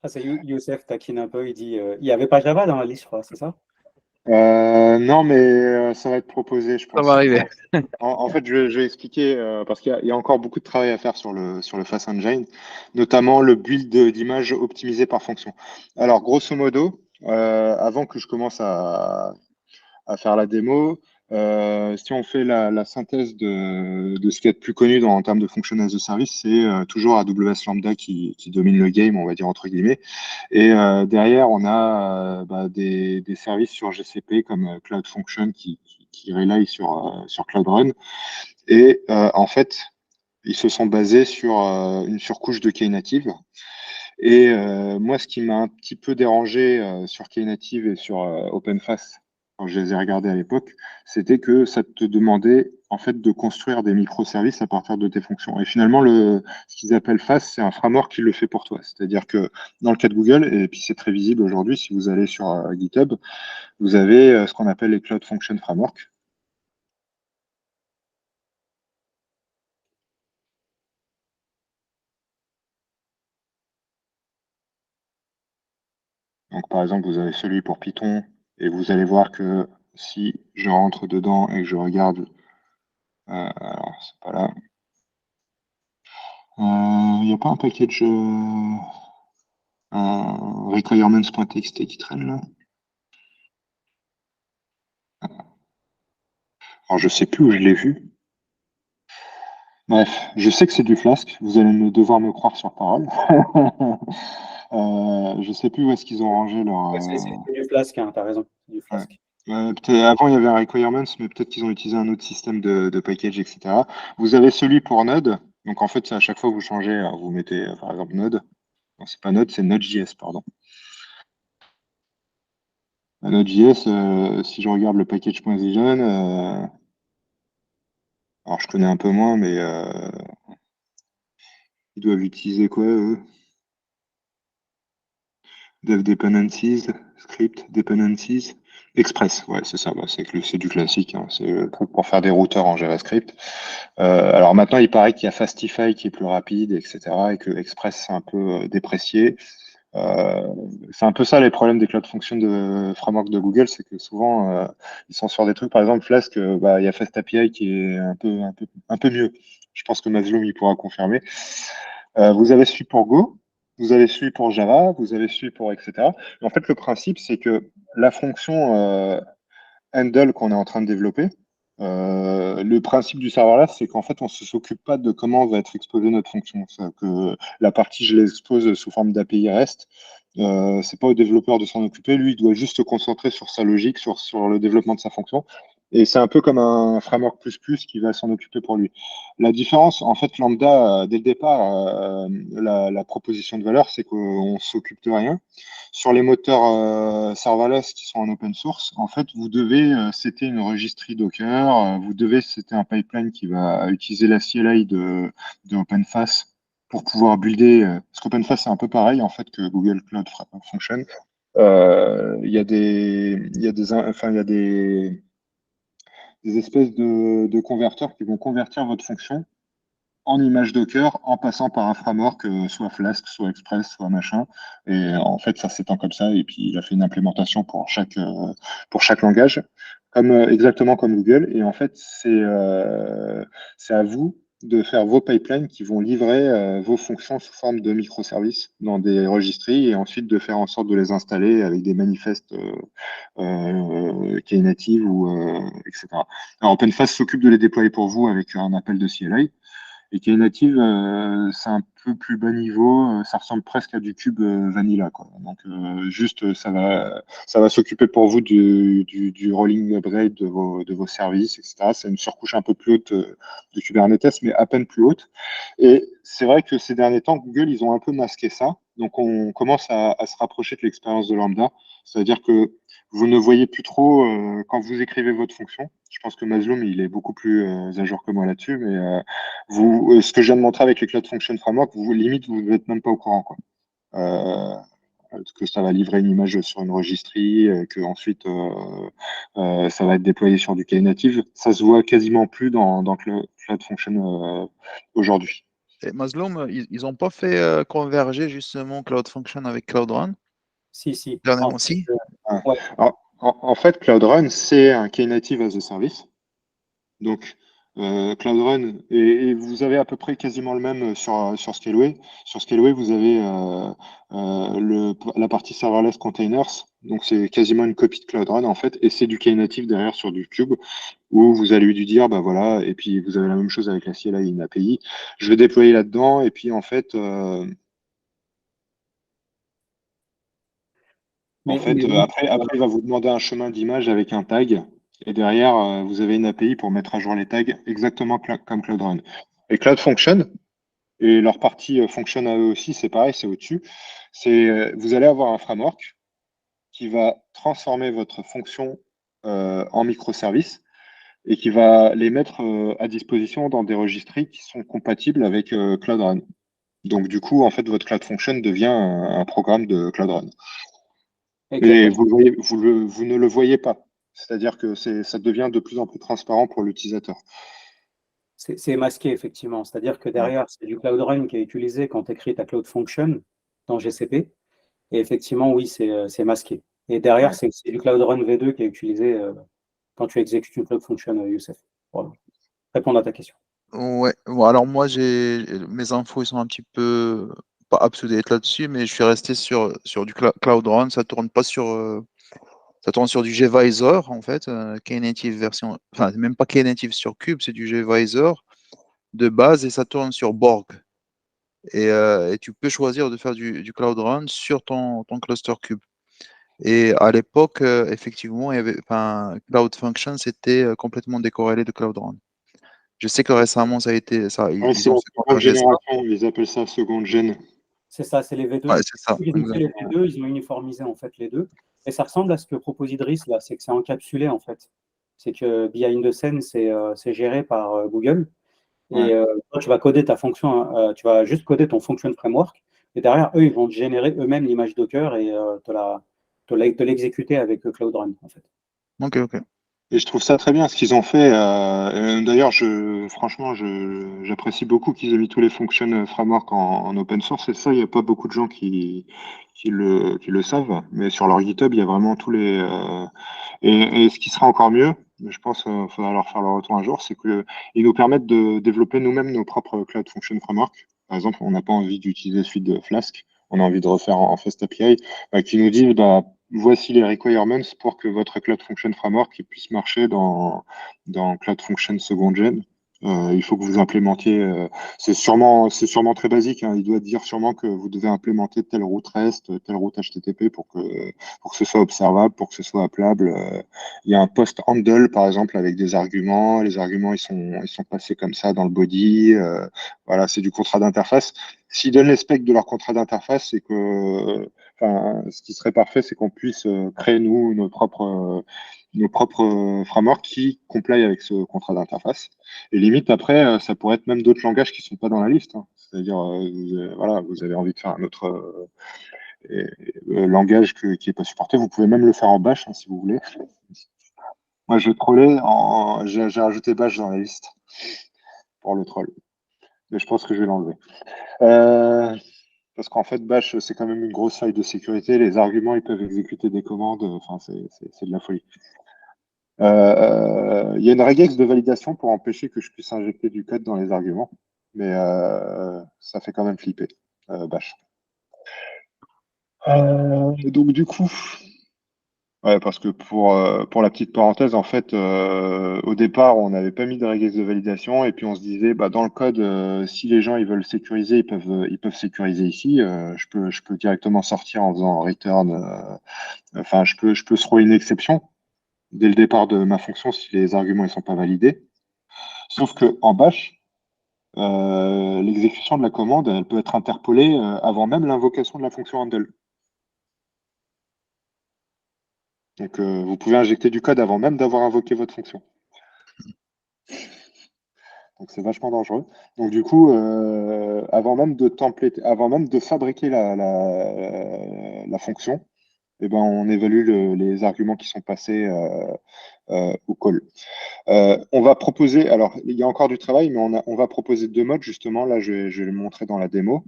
Ah, c'est Youssef taquine un peu, il dit il n'y avait pas Java dans la liste, je crois, c'est ça? Non, mais ça va être proposé, je Ça pense. va arriver. En fait, je vais expliquer parce qu'il y a encore beaucoup de travail à faire sur le Fast Engine, notamment le build d'image optimisé par fonction. Alors, grosso modo, avant que je commence à faire la démo, Si on fait la synthèse de ce qui est le plus connu en termes de function as a service, c'est toujours AWS Lambda qui domine le game, on va dire entre guillemets. Et derrière, on a des services sur GCP comme Cloud Function qui relayent sur Cloud Run. Et en fait, ils se sont basés sur une surcouche de Knative. Et moi, ce qui m'a un petit peu dérangé sur Knative et sur OpenFaaS, quand je les ai regardés à l'époque, c'était que ça te demandait en fait de construire des microservices à partir de tes fonctions. Et finalement, ce qu'ils appellent FaaS, c'est un framework qui le fait pour toi. C'est-à-dire que dans le cas de Google, et puis c'est très visible aujourd'hui, si vous allez sur GitHub, vous avez ce qu'on appelle les Cloud Function Framework. Donc, par exemple, vous avez celui pour Python, et vous allez voir que si je rentre dedans et que je regarde, alors c'est pas là, il n'y a pas un package requirements.txt qui traîne là? Alors, je sais plus où je l'ai vu. Bref, je sais que c'est du Flask. Vous allez devoir me croire sur parole. Je sais plus où est-ce qu'ils ont rangé leur. Ouais, c'est du Flask, hein, tu as raison. C'est du Flask. Avant, il y avait un requirements, mais peut-être qu'ils ont utilisé un autre système de package, etc. Vous avez celui pour Node. Donc, en fait, c'est à chaque fois que vous changez, vous mettez, par exemple, Node. Non, c'est pas Node, c'est Node.js, pardon. Node.js, si je regarde le package.vision, alors je connais un peu moins, mais ils doivent utiliser quoi, eux? Dev dependencies, script dependencies, Express, ouais, c'est ça, c'est du classique, hein, c'est le truc pour faire des routeurs en JavaScript. Alors maintenant, il paraît qu'il y a Fastify qui est plus rapide, etc., et que Express c'est un peu déprécié. C'est un peu ça les problèmes des cloud functions de framework de Google, c'est que souvent ils sont sur des trucs, par exemple Flask, il y a FastAPI qui est un peu mieux. Je pense que Mazloum il pourra confirmer. Vous avez celui pour Go, vous avez celui pour Java, vous avez celui pour etc. Et en fait, le principe, c'est que la fonction handle qu'on est en train de développer, le principe du serverless, c'est qu'en fait, on ne s'occupe pas de comment va être exposée notre fonction. Que la partie, je l'expose sous forme d'API REST. C'est pas au développeur de s'en occuper. Lui, il doit juste se concentrer sur sa logique, sur le développement de sa fonction. Et c'est un peu comme un framework qui va s'en occuper pour lui. La différence, en fait, Lambda, dès le départ, la proposition de valeur, c'est qu'on ne s'occupe de rien. Sur les moteurs serverless qui sont en open source, en fait, vous devez setter une registry Docker, vous devez setter un pipeline qui va utiliser la CLI de OpenFaaS pour pouvoir builder. Parce qu'OpenFaaS, c'est un peu pareil en fait que Google Cloud Function. Il y a des espèces de converteurs qui vont convertir votre fonction en image Docker en passant par un framework, soit Flask, soit Express, soit machin. Et en fait, ça s'étend comme ça. Et puis, il a fait une implémentation pour chaque langage, exactement comme Google. Et en fait, c'est à vous de faire vos pipelines qui vont livrer vos fonctions sous forme de microservices dans des registries et ensuite de faire en sorte de les installer avec des manifestes Knative ou etc. Alors, OpenFaaS s'occupe de les déployer pour vous avec un appel de CLI. Et Knative, c'est un peu plus bas niveau, ça ressemble presque à du cube vanilla, quoi. Donc juste, ça va s'occuper pour vous du rolling upgrade de vos services, etc. C'est une surcouche un peu plus haute de Kubernetes, mais à peine plus haute. Et c'est vrai que ces derniers temps, Google, ils ont un peu masqué ça. Donc on commence à se rapprocher de l'expérience de Lambda. C'est-à-dire que vous ne voyez plus trop quand vous écrivez votre fonction. Je pense que Mazloum, il est beaucoup plus à jour que moi là-dessus, mais ce que je viens de montrer avec les Cloud Function Framework, limite, vous n'êtes même pas au courant, quoi. Euh, que ça va livrer une image sur une registry, que ensuite ça va être déployé sur du Knative. Ça se voit quasiment plus dans Cloud Function aujourd'hui. Et Mazloum, ils n'ont pas fait converger justement Cloud Function avec Cloud Run Si. dernièrement En fait, aussi? ouais. En fait, Cloud Run, c'est un Knative as a service. Donc, Cloud Run, et vous avez à peu près quasiment le même sur Scaleway. Sur Scaleway, vous avez la partie serverless containers, donc c'est quasiment une copie de Cloud Run en fait, et c'est du Knative derrière sur du Cube, où vous allez lui dire, bah voilà, et puis vous avez la même chose avec la CLI in API. Je vais déployer là-dedans, et puis en fait, après, il va vous demander un chemin d'image avec un tag. Et derrière, vous avez une API pour mettre à jour les tags exactement comme Cloud Run. Et Cloud Function, et leur partie Function à eux aussi, c'est pareil, c'est au-dessus. Vous allez avoir un framework qui va transformer votre fonction en microservice et qui va les mettre à disposition dans des registries qui sont compatibles avec Cloud Run. Donc, du coup, en fait, votre Cloud Function devient un programme de Cloud Run. Et Exactement. vous ne le voyez pas. C'est-à-dire que ça devient de plus en plus transparent pour l'utilisateur. C'est masqué, effectivement. C'est-à-dire que Ouais. derrière, c'est du Cloud Run qui est utilisé quand tu écris ta Cloud Function dans GCP. Et effectivement, oui, c'est masqué. Et derrière, Ouais. c'est du Cloud Run V2 qui est utilisé quand tu exécutes une Cloud Function, Youssef. Voilà. Répondre à ta question. Ouais, bon, alors moi mes infos ils sont un petit peu pas up-to-date là-dessus, mais je suis resté sur du Cloud Run, ça tourne sur du gvisor en fait, Knative version, enfin même pas Knative sur Cube, c'est du gvisor de base et ça tourne sur Borg. Et tu peux choisir de faire du Cloud Run sur ton cluster Cube. Et à l'époque, effectivement, il y avait, enfin, Cloud Function, c'était complètement décorrélé de Cloud Run. Je sais que récemment, ça a été, ça, Ouais, ils c'est ont la fait seconde converger ça. génération, ils appellent ça seconde gène. C'est ça, c'est les V2. Ouais, c'est ça, Ils ont fait les exactement. V2, ils ont uniformisé en fait les deux. Et ça ressemble à ce que propose Idriss là, c'est que c'est encapsulé en fait. C'est que behind the scene, c'est géré par Google. Ouais. Et toi, tu vas coder ta fonction, tu vas juste coder ton function framework. Et derrière, eux, ils vont te générer eux-mêmes l'image Docker et te l'exécuter avec Cloud Run en fait. Ok, ok. Et je trouve ça très bien ce qu'ils ont fait. D'ailleurs, franchement, j'apprécie beaucoup qu'ils aient mis tous les function framework en open source. Et ça, il n'y a pas beaucoup de gens qui le savent. Mais sur leur GitHub, il y a vraiment tous les. Et ce qui sera encore mieux, je pense qu'il faudra leur faire le retour un jour, c'est qu'ils nous permettent de développer nous-mêmes nos propres Cloud Function Framework. Par exemple, on n'a pas envie d'utiliser celui de Flask, on a envie de refaire en Fast API, qui nous dit bah, voici les requirements pour que votre Cloud Function Framework puisse marcher dans Cloud Function Second Gen. Il faut que vous implémentiez, c'est sûrement très basique, hein, il doit dire sûrement que vous devez implémenter telle route REST, telle route HTTP pour que ce soit observable, pour que ce soit appelable. Il y a un post handle, par exemple, avec des arguments. Les arguments, ils sont passés comme ça dans le body. Voilà, c'est du contrat d'interface. S'ils donnent les specs de leur contrat d'interface, c'est que, enfin, ce qui serait parfait, c'est qu'on puisse créer, nous, nos propres frameworks qui comply avec ce contrat d'interface. Et limite, après, ça pourrait être même d'autres langages qui ne sont pas dans la liste, hein. C'est-à-dire, voilà, vous avez envie de faire un autre langage qui n'est pas supporté. Vous pouvez même le faire en bash, hein, si vous voulez. Moi, je trollais, j'ai rajouté bash dans la liste pour le troll. Mais je pense que je vais l'enlever. Parce qu'en fait, bash, c'est quand même une grosse faille de sécurité. Les arguments, ils peuvent exécuter des commandes. Enfin, c'est de la folie. Il y a une regex de validation pour empêcher que je puisse injecter du code dans les arguments. Mais ça fait quand même flipper, bash. Donc, du coup, ouais, parce que pour la petite parenthèse, en fait, au départ, on n'avait pas mis de regex de validation et puis on se disait, bah, dans le code, si les gens ils veulent sécuriser, ils peuvent sécuriser ici. Je peux directement sortir en faisant return. Enfin, je peux throw une exception dès le départ de ma fonction si les arguments ne sont pas validés. Sauf que en bash, l'exécution de la commande, elle peut être interpolée avant même l'invocation de la fonction handle. Donc, vous pouvez injecter du code avant même d'avoir invoqué votre fonction. Donc c'est vachement dangereux. Donc du coup, avant même de avant même de fabriquer la fonction, eh ben, on évalue les arguments qui sont passés au call. On va proposer, alors il y a encore du travail, mais on va proposer deux modes justement. Là, je vais le montrer dans la démo.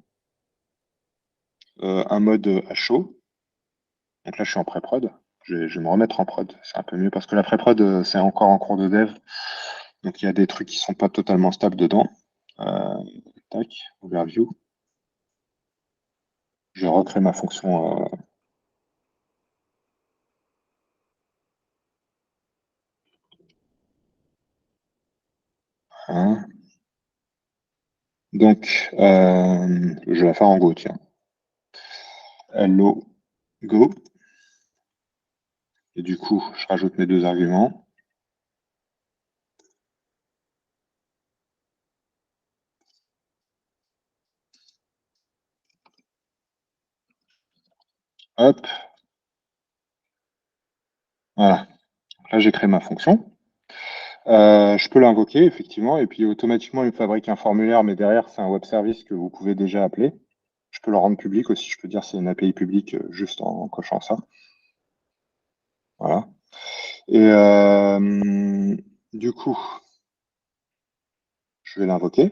Un mode à chaud. Donc là, je suis en pré-prod. Je vais me remettre en prod. C'est un peu mieux parce que la pré-prod, c'est encore en cours de dev. Donc il y a des trucs qui sont pas totalement stables dedans. Tac, overview. Je recrée ma fonction. Hein. Donc, je vais la faire en Go, tiens. Hello, Go. Et du coup, je rajoute mes deux arguments. Hop. Voilà. Là, j'ai créé ma fonction. Je peux l'invoquer, effectivement, et puis automatiquement, il me fabrique un formulaire, mais derrière, c'est un web service que vous pouvez déjà appeler. Je peux le rendre public aussi, je peux dire c'est une API publique juste en cochant ça. Voilà. Et du coup, je vais l'invoquer.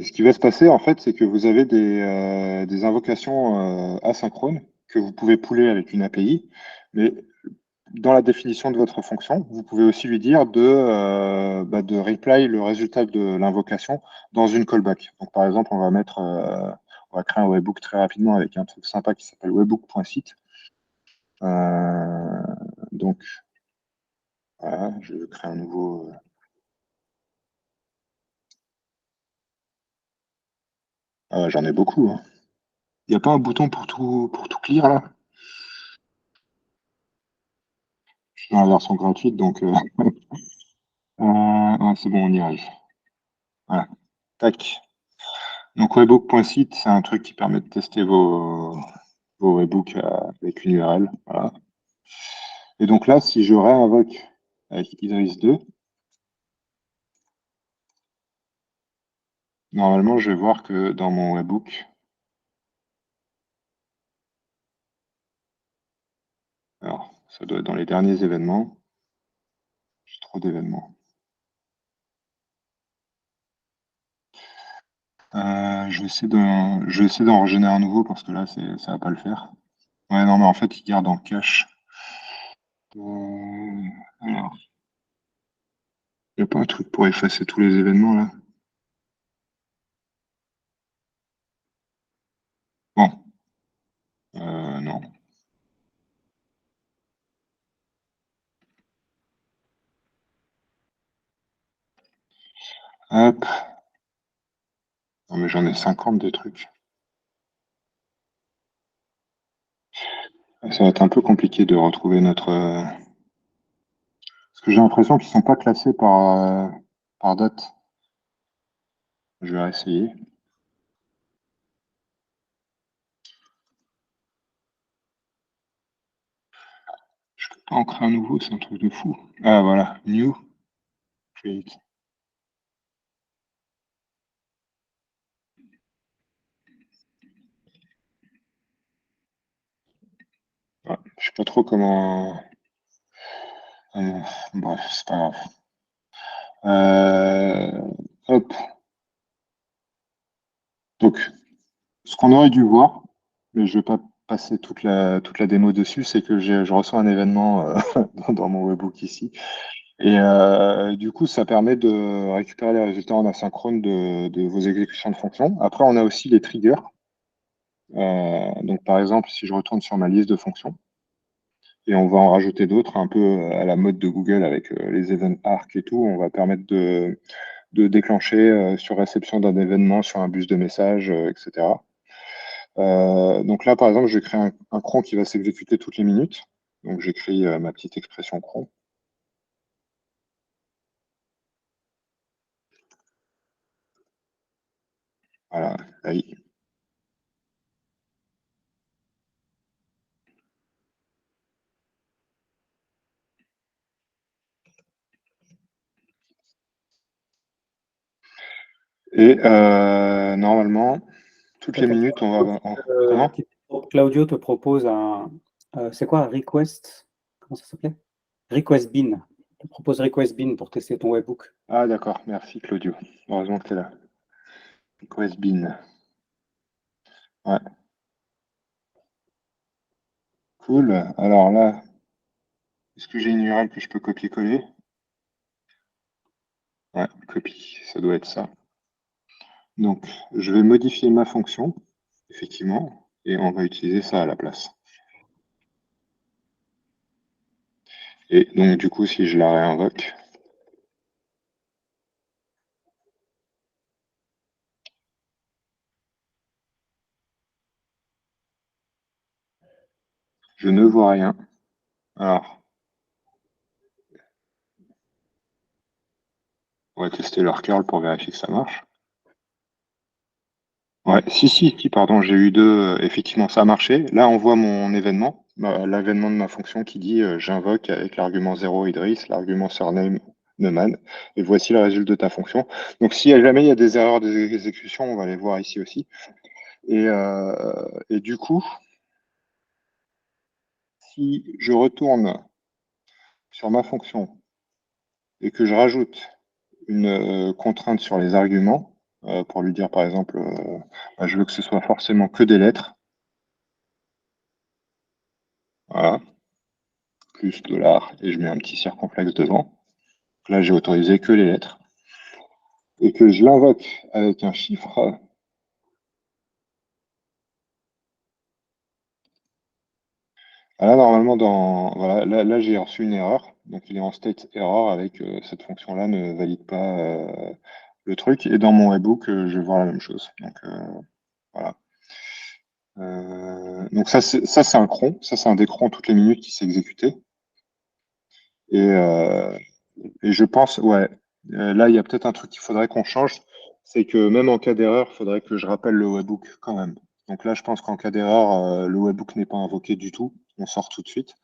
Et ce qui va se passer, en fait, c'est que vous avez des invocations asynchrones que vous pouvez pouler avec une API, mais dans la définition de votre fonction, vous pouvez aussi lui dire de reply le résultat de l'invocation dans une callback. Donc, par exemple, on va créer un webhook très rapidement avec un truc sympa qui s'appelle webhook.site. Donc, voilà, je crée un nouveau. J'en ai beaucoup, hein. Il n'y a pas un bouton pour tout clear là? Je suis dans la version gratuite, donc ouais, c'est bon, on y arrive. Voilà. Tac. Donc webhook.site, c'est un truc qui permet de tester vos webhooks avec une URL. Voilà. Et donc là, si je réinvoque avec Idris 2, normalement, je vais voir que dans mon webhook, alors ça doit être dans les derniers événements. J'ai trop d'événements. Je vais essayer d'en régénérer un nouveau parce que là, ça va pas le faire. Ouais, non, mais en fait, il garde en cache. Alors, il n'y a pas un truc pour effacer tous les événements là? Bon, non. Hop. Non, mais j'en ai 50 de trucs. Ça va être un peu compliqué de retrouver notre. Parce que j'ai l'impression qu'ils ne sont pas classés par date. Je vais essayer. Je peux pas en créer un nouveau, c'est un truc de fou. Ah voilà, new, create. Ouais, je sais pas trop comment. Bref, c'est pas grave. Hop. Donc, ce qu'on aurait dû voir, mais je vais pas passer toute la démo dessus, c'est que je reçois un événement dans mon webhook ici. Et du coup, ça permet de récupérer les résultats en asynchrone de vos exécutions de fonctions. Après, on a aussi les triggers. Donc, par exemple, si je retourne sur ma liste de fonctions, et on va en rajouter d'autres, un peu à la mode de Google avec les event arc et tout, on va permettre de déclencher sur réception d'un événement sur un bus de messages, etc. Donc là, par exemple, je vais créer un cron qui va s'exécuter toutes les minutes. Donc, j'écris ma petite expression cron. Voilà, AI. Et normalement, toutes les minutes, on va. Comment? Claudio te propose c'est quoi, request? Comment ça s'appelait? Request bin. Il te propose request bin pour tester ton webhook. Ah, d'accord, merci Claudio. Heureusement que tu es là. Request bin. Ouais. Cool. Alors là, Est-ce que j'ai une URL que je peux copier-coller? Ouais, copie, ça doit être ça. Donc, je vais modifier ma fonction, effectivement, et on va utiliser ça à la place. Et donc, du coup, si je la réinvoque, je ne vois rien. Alors, on va tester leur curl pour vérifier que ça marche. Ouais, si, pardon, j'ai eu deux. Effectivement, ça a marché. Là, on voit mon événement, l'événement de ma fonction qui dit j'invoque avec l'argument 0 Idriss, l'argument surname Neumann, et voici le résultat de ta fonction. Donc, si jamais il y a des erreurs d'exécution, on va les voir ici aussi. Et du coup, si je retourne sur ma fonction et que je rajoute une contrainte sur les arguments, pour lui dire par exemple, je veux que ce soit forcément que des lettres. Voilà. Plus dollar, et je mets un petit circonflexe devant. Là, j'ai autorisé que les lettres. Et que je l'invoque avec un chiffre. Là, normalement, voilà, là j'ai reçu une erreur. Donc, il est en state error avec cette fonction-là ne valide pas le truc. Et dans mon webbook, je vais voir la même chose. Donc, voilà. Donc, ça, c'est un cron. Ça, c'est un des crons toutes les minutes qui s'est exécuté. Et je pense, ouais, là, il y a peut-être un truc qu'il faudrait qu'on change, c'est que même en cas d'erreur, il faudrait que je rappelle le webhook quand même. Donc là, je pense qu'en cas d'erreur, le webhook n'est pas invoqué du tout. On sort tout de suite.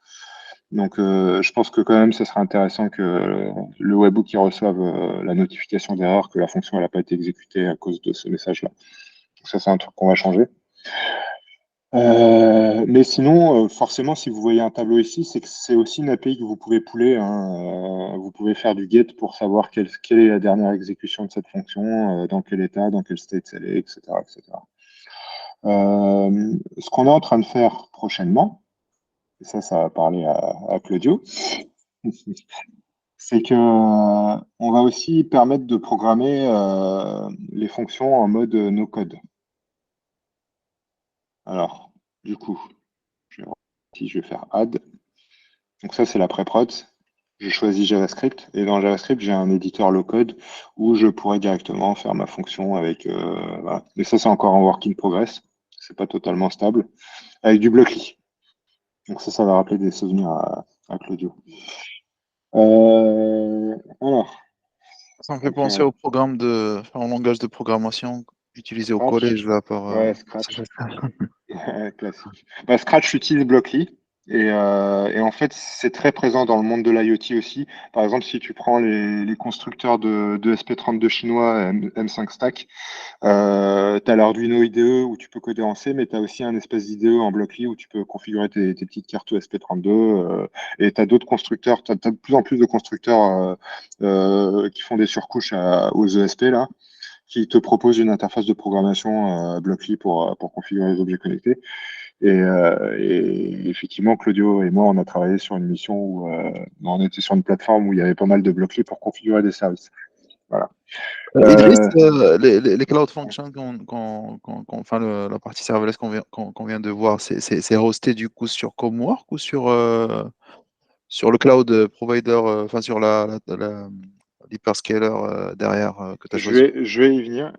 Donc, je pense que quand même, ce serait intéressant que le webhook il reçoive la notification d'erreur que la fonction n'a pas été exécutée à cause de ce message-là. Donc ça, c'est un truc qu'on va changer. Mais sinon, forcément, si vous voyez un tableau ici, c'est que c'est aussi une API que vous pouvez pouler, hein. Vous pouvez faire du get pour savoir quelle est la dernière exécution de cette fonction, dans quel état, dans quel state elle est, etc., etc. Ce qu'on est en train de faire prochainement, et ça va parler à Claudio, c'est que on va aussi permettre de programmer les fonctions en mode no-code. Alors, du coup, je vais faire add. Donc ça, c'est la pré-prod. Je choisis JavaScript et dans JavaScript, j'ai un éditeur low-code où je pourrais directement faire ma fonction avec. Voilà. Mais ça, c'est encore en work in progress. C'est pas totalement stable. Avec du Blockly. Donc ça va rappeler des souvenirs à Claudio. Alors. Ça me fait penser au programme en langage de programmation utilisé au Scratch. collège là par. Ouais, Scratch. Classique. Scratch utilise Blockly et en fait c'est très présent dans le monde de l'IoT aussi. Par exemple, si tu prends les constructeurs de SP32 chinois M5 Stack, tu as l'Arduino IDE où tu peux coder en C, mais tu as aussi un espèce d'IDE en Blockly où tu peux configurer tes petites cartes SP32 et tu as d'autres constructeurs, tu as de plus en plus de constructeurs qui font des surcouches aux ESP là qui te propose une interface de programmation Blockly pour configurer les objets connectés. Et effectivement, Claudio et moi, on a travaillé sur une mission où on était sur une plateforme où il y avait pas mal de Blockly pour configurer des services. Voilà. Idriss, les Cloud Functions, enfin la partie serverless qu'on vient de voir, c'est hosté du coup sur Comework ou sur le cloud provider, enfin sur l'hyperscaler derrière que tu as choisi? Je vais y venir.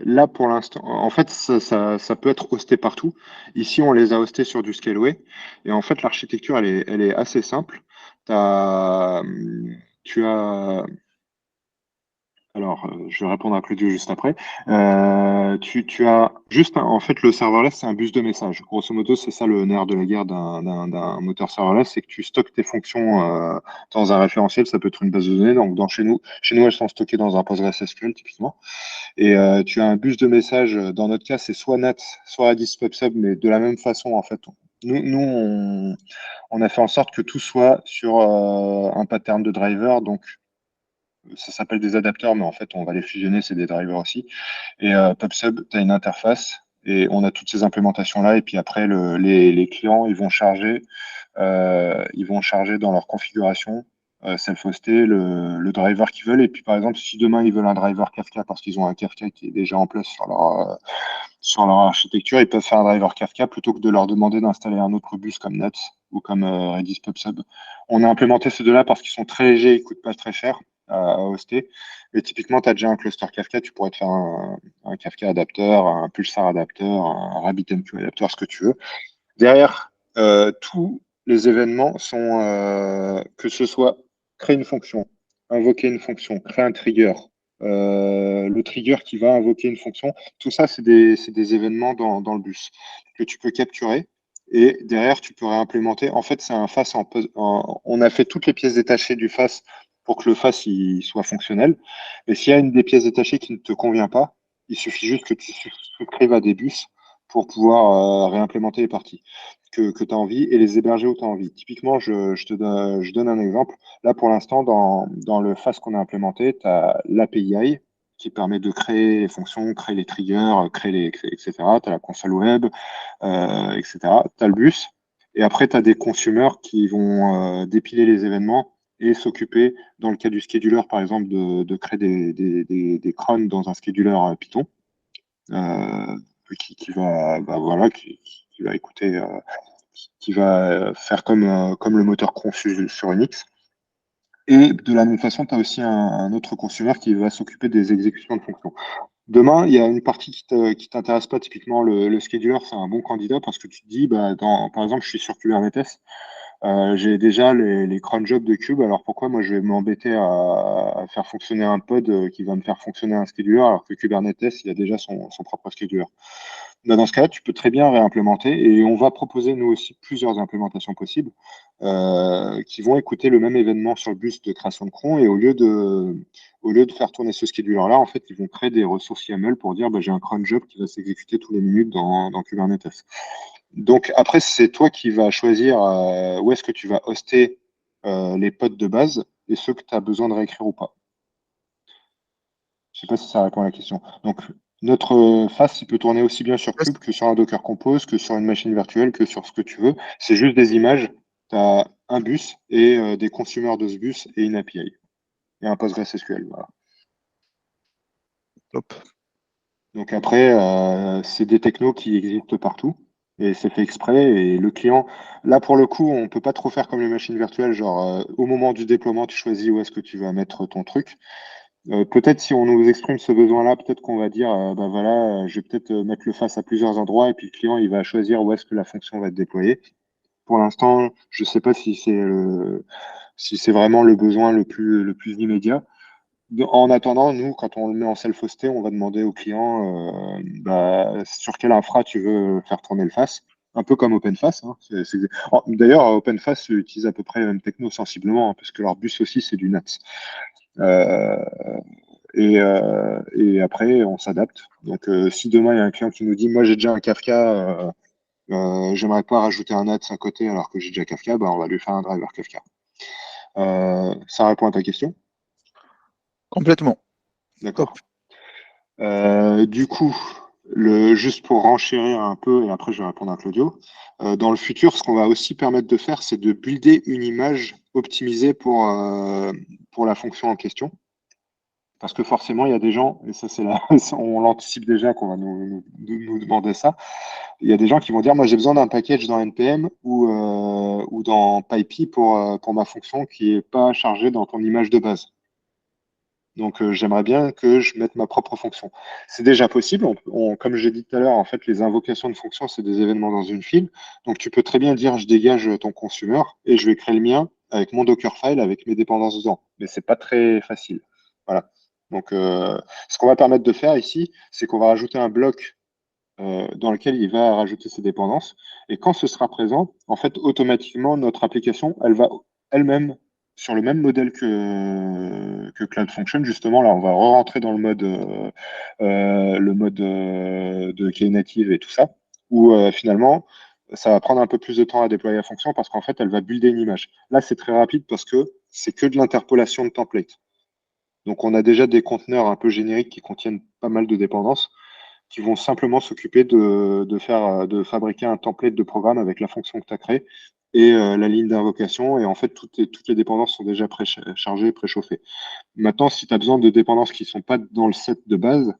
Là, pour l'instant, en fait, ça peut être hosté partout. Ici, on les a hostés sur du Scaleway. Et en fait, l'architecture, elle est assez simple. Tu as Alors, je vais répondre à Claudio juste après. Tu as juste, en fait, le serverless, c'est un bus de messages. Grosso modo, c'est ça le nerf de la guerre d'un moteur serverless, c'est que tu stockes tes fonctions dans un référentiel. Ça peut être une base de données. Donc, chez nous, elles sont stockées dans un PostgreSQL typiquement. Et tu as un bus de messages. Dans notre cas, c'est soit NAT, soit Redis PubSub, mais de la même façon, en fait. On a fait en sorte que tout soit sur un pattern de driver. Donc, ça s'appelle des adapteurs, mais en fait, on va les fusionner, c'est des drivers aussi. Et PubSub, tu as une interface Et on a toutes ces implémentations-là. Et puis après, les clients, ils vont charger dans leur configuration self-hosté le driver qu'ils veulent. Et puis, par exemple, si demain, ils veulent un driver Kafka parce qu'ils ont un Kafka qui est déjà en place sur leur architecture, ils peuvent faire un driver Kafka plutôt que de leur demander d'installer un autre bus comme Nuts ou comme Redis PubSub. On a implémenté ces deux-là parce qu'ils sont très légers, ils ne coûtent pas très cher à hoster. Et typiquement, tu as déjà un cluster Kafka, tu pourrais te faire un Kafka adapteur, un Pulsar adapteur, un RabbitMQ adapteur, ce que tu veux. Derrière, tous les événements sont, que ce soit créer une fonction, invoquer une fonction, créer un trigger, le trigger qui va invoquer une fonction, tout ça, c'est des événements dans le bus que tu peux capturer. Et derrière, tu peux réimplémenter. En fait, c'est un FAS on a fait toutes les pièces détachées du FAS pour que le FAS il soit fonctionnel. Et s'il y a une des pièces détachées qui ne te convient pas, il suffit juste que tu souscrives à des bus pour pouvoir réimplémenter les parties que tu as envie et les héberger où tu as envie. Typiquement, je donne un exemple. Là, pour l'instant, dans le FAS qu'on a implémenté, tu as l'API qui permet de créer les fonctions, créer les triggers, etc. Tu as la console web, etc. Tu as le bus. Et après, tu as des consumers qui vont dépiler les événements et s'occuper, dans le cas du scheduler, par exemple, de créer des crons dans un scheduler Python. Qui va, bah, voilà, qui va écouter, qui va faire comme le moteur cron sur Unix. Et de la même façon, tu as aussi un autre consumer qui va s'occuper des exécutions de fonctions. Demain, il y a une partie qui t'intéresse pas, typiquement le scheduler, c'est un bon candidat parce que tu te dis, bah, par exemple, je suis sur Kubernetes, j'ai déjà les cron jobs de Kube, alors pourquoi moi je vais m'embêter à faire fonctionner un pod qui va me faire fonctionner un scheduler alors que Kubernetes, il a déjà son propre scheduler. Bah, dans ce cas-là, tu peux très bien réimplémenter et on va proposer nous aussi plusieurs implémentations possibles qui vont écouter le même événement sur le bus de création de cron et au lieu de faire tourner ce scheduler-là, en fait, ils vont créer des ressources YAML pour dire bah, j'ai un cron job qui va s'exécuter tous les minutes dans Kubernetes. Donc après, c'est toi qui vas choisir où est-ce que tu vas hoster les pods de base et ceux que tu as besoin de réécrire ou pas. Je ne sais pas si ça répond à la question. Donc, notre FAS, il peut tourner aussi bien sur Cube que sur un Docker Compose, que sur une machine virtuelle, que sur ce que tu veux. C'est juste des images. Tu as un bus et des consommateurs de ce bus et une API. Et un PostgreSQL. Voilà. Top. Donc après, c'est des technos qui existent partout. Et c'est fait exprès. Et le client, là pour le coup, on ne peut pas trop faire comme les machines virtuelles. Genre, au moment du déploiement, tu choisis où est-ce que tu vas mettre ton truc. Peut-être si on nous exprime ce besoin-là, peut-être qu'on va dire, bah voilà, je vais peut-être mettre le FAS à plusieurs endroits et puis le client il va choisir où est-ce que la fonction va être déployée. Pour l'instant, je ne sais pas si c'est vraiment le besoin le plus immédiat. En attendant, nous, quand on le met en self-hosté, on va demander au client bah, sur quelle infra tu veux faire tourner le FAS. Un peu comme OpenFAS. Hein. D'ailleurs, OpenFAS utilise à peu près la même techno sensiblement, hein, parce que leur bus aussi, c'est du NATS. Euh, et après, on s'adapte. Donc, si demain, il y a un client qui nous dit, moi, j'ai déjà un Kafka, j'aimerais pas rajouter un NATS à côté alors que j'ai déjà Kafka, bah, on va lui faire un driver Kafka. Ça répond à ta question? Complètement. D'accord. Du coup, juste pour renchérir un peu, et après je vais répondre à Claudio, dans le futur, ce qu'on va aussi permettre de faire, c'est de builder une image optimisée pour la fonction en question. Parce que forcément, il y a des gens, et ça c'est là, on l'anticipe déjà qu'on va nous demander ça, il y a des gens qui vont dire, moi j'ai besoin d'un package dans NPM ou dans PyPy pour ma fonction qui n'est pas chargée dans ton image de base. Donc, j'aimerais bien que je mette ma propre fonction. C'est déjà possible. Comme j'ai dit tout à l'heure, en fait, les invocations de fonctions, c'est des événements dans une file. Donc, tu peux très bien dire, je dégage ton consumer et je vais créer le mien avec mon Dockerfile, avec mes dépendances dedans. Mais c'est pas très facile. Voilà. Donc, ce qu'on va permettre de faire ici, c'est qu'on va rajouter un bloc dans lequel il va rajouter ses dépendances. Et quand ce sera présent, en fait, automatiquement, notre application, elle va elle-même sur le même modèle que Cloud Function, justement, là, on va re-rentrer dans le mode de Knative et tout ça, où finalement, ça va prendre un peu plus de temps à déployer la fonction parce qu'en fait, elle va builder une image. Là, c'est très rapide parce que c'est que de l'interpolation de template. Donc, on a déjà des conteneurs un peu génériques qui contiennent pas mal de dépendances. qui vont simplement s'occuper de fabriquer un template de programme avec la fonction que tu as créée et la ligne d'invocation. Et en fait, toutes les dépendances sont déjà préchargées, préchauffées. Maintenant, si tu as besoin de dépendances qui ne sont pas dans le set de base,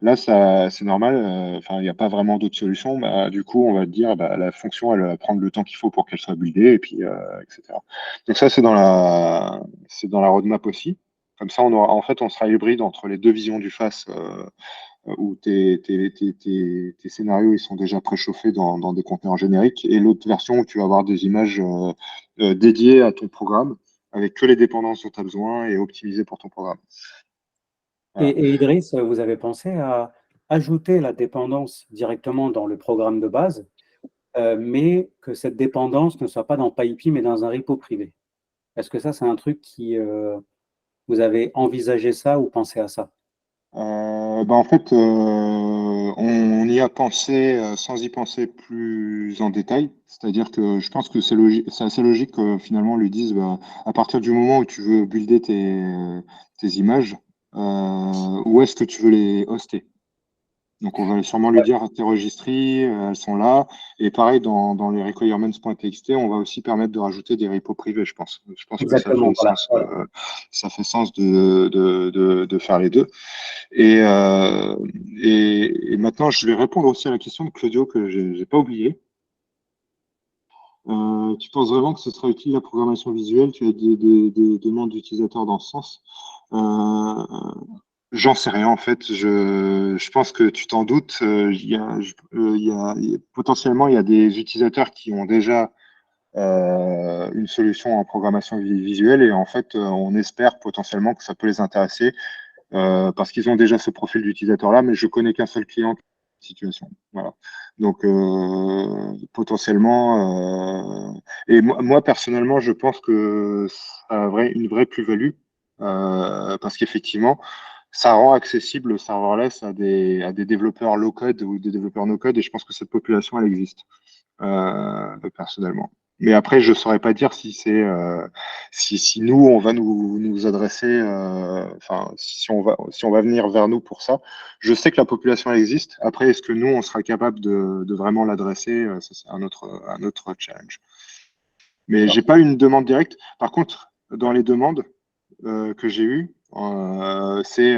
là, ça, c'est normal. Enfin, il n'y a pas vraiment d'autre solution. Bah, du coup, on va te dire, bah, la fonction, elle va prendre le temps qu'il faut pour qu'elle soit buildée, et puis, etc. Donc ça, c'est dans la roadmap aussi. Comme ça, en fait, on sera hybride entre les deux visions du face, où tes scénarios ils sont déjà préchauffés dans des conteneurs génériques, et l'autre version où tu vas avoir des images dédiées à ton programme, avec que les dépendances dont tu as besoin et optimisées pour ton programme. Voilà. Et Idriss, vous avez pensé à ajouter la dépendance directement dans le programme de base, mais que cette dépendance ne soit pas dans PyPy, mais dans un repo privé. Est-ce que ça, c'est un truc qui, vous avez envisagé ça ou pensé à ça? Bah, en fait, on y a pensé sans y penser plus en détail. C'est-à-dire que je pense que c'est assez logique que finalement on lui dise, bah, à partir du moment où tu veux builder tes images, où est-ce que tu veux les hoster? Donc on va sûrement lui dire, tes registries, elles sont là. Et pareil, dans les requirements.txt, on va aussi permettre de rajouter des repos privés, je pense. Je pense que ça Exactement, fait voilà, sens, voilà. de faire les deux. Et, euh, et maintenant, je vais répondre aussi à la question de Claudio que je n'ai pas oublié. Tu penses vraiment que ce sera utile la programmation visuelle? Tu as des demandes d'utilisateurs dans ce sens. Euh, J'en sais rien en fait. Je pense que tu t'en doutes. Potentiellement, il y a des utilisateurs qui ont déjà une solution en programmation visuelle, et en fait, on espère potentiellement que ça peut les intéresser parce qu'ils ont déjà ce profil d'utilisateur-là, mais je connais qu'un seul client qui a cette situation. Voilà. Donc, potentiellement, et moi, personnellement, je pense que ça a une vraie plus-value parce qu'effectivement, ça rend accessible le serverless à des développeurs low-code ou des développeurs no-code, et je pense que cette population, elle existe personnellement. Mais après, je ne saurais pas dire si nous, on va nous adresser, enfin, si on va venir vers nous pour ça. Je sais que la population elle existe. Après, est-ce que nous, on sera capable de vraiment l'adresser? Ça, c'est un autre challenge. Mais j'ai pas eu une demande directe. Par contre, dans les demandes que j'ai eues, c'est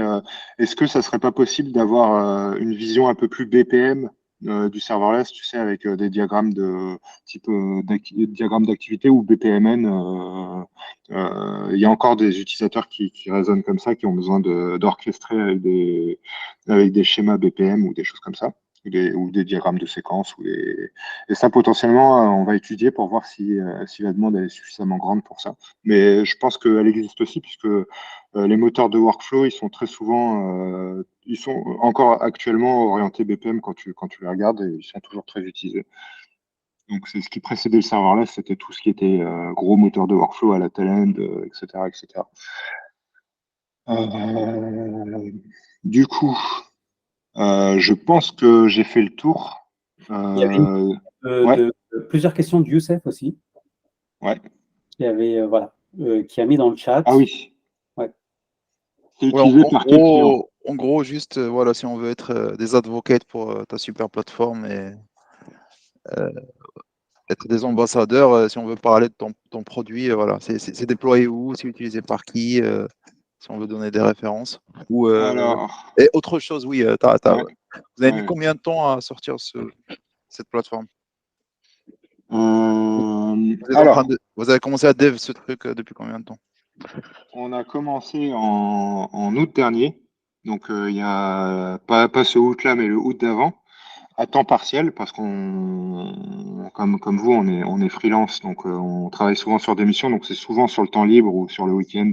est-ce que ça serait pas possible d'avoir une vision un peu plus BPM du serverless, tu sais, avec des diagrammes de type diagramme d'activité ou BPMN. Il y a encore des utilisateurs qui raisonnent comme ça, qui ont besoin d'orchestrer avec des schémas BPM ou des choses comme ça, ou des diagrammes de séquence. Et ça, potentiellement, on va étudier pour voir si la demande est suffisamment grande pour ça. Mais je pense qu'elle existe aussi, puisque les moteurs de workflow, ils sont très souvent, ils sont encore actuellement orientés BPM quand tu les regardes, et ils sont toujours très utilisés. Donc, c'est ce qui précédait le serverless, c'était tout ce qui était gros moteur de workflow à la Talend, etc., etc. Euh, du coup, je pense que j'ai fait le tour. Il y avait une, Ouais, plusieurs questions de Youssef aussi, ouais. voilà, qui a mis dans le chat. Ah oui, Ouais. c'est Ouais, utilisé par quel client? en gros, juste, voilà, si on veut être des advocates pour ta super plateforme et euh, être des ambassadeurs, si on veut parler de ton produit, voilà, c'est déployé où, c'est utilisé par qui, si on veut donner des références. Ou, Alors, et autre chose, oui, ouais, vous avez mis ouais. combien de temps à sortir cette plateforme? Alors, Vous avez commencé à dev ce truc depuis combien de temps? on a commencé en août dernier, donc il y a pas ce août-là, mais le août d'avant, à temps partiel, parce comme vous, on est freelance, donc on travaille souvent sur des missions, donc c'est souvent sur le temps libre ou sur le week-end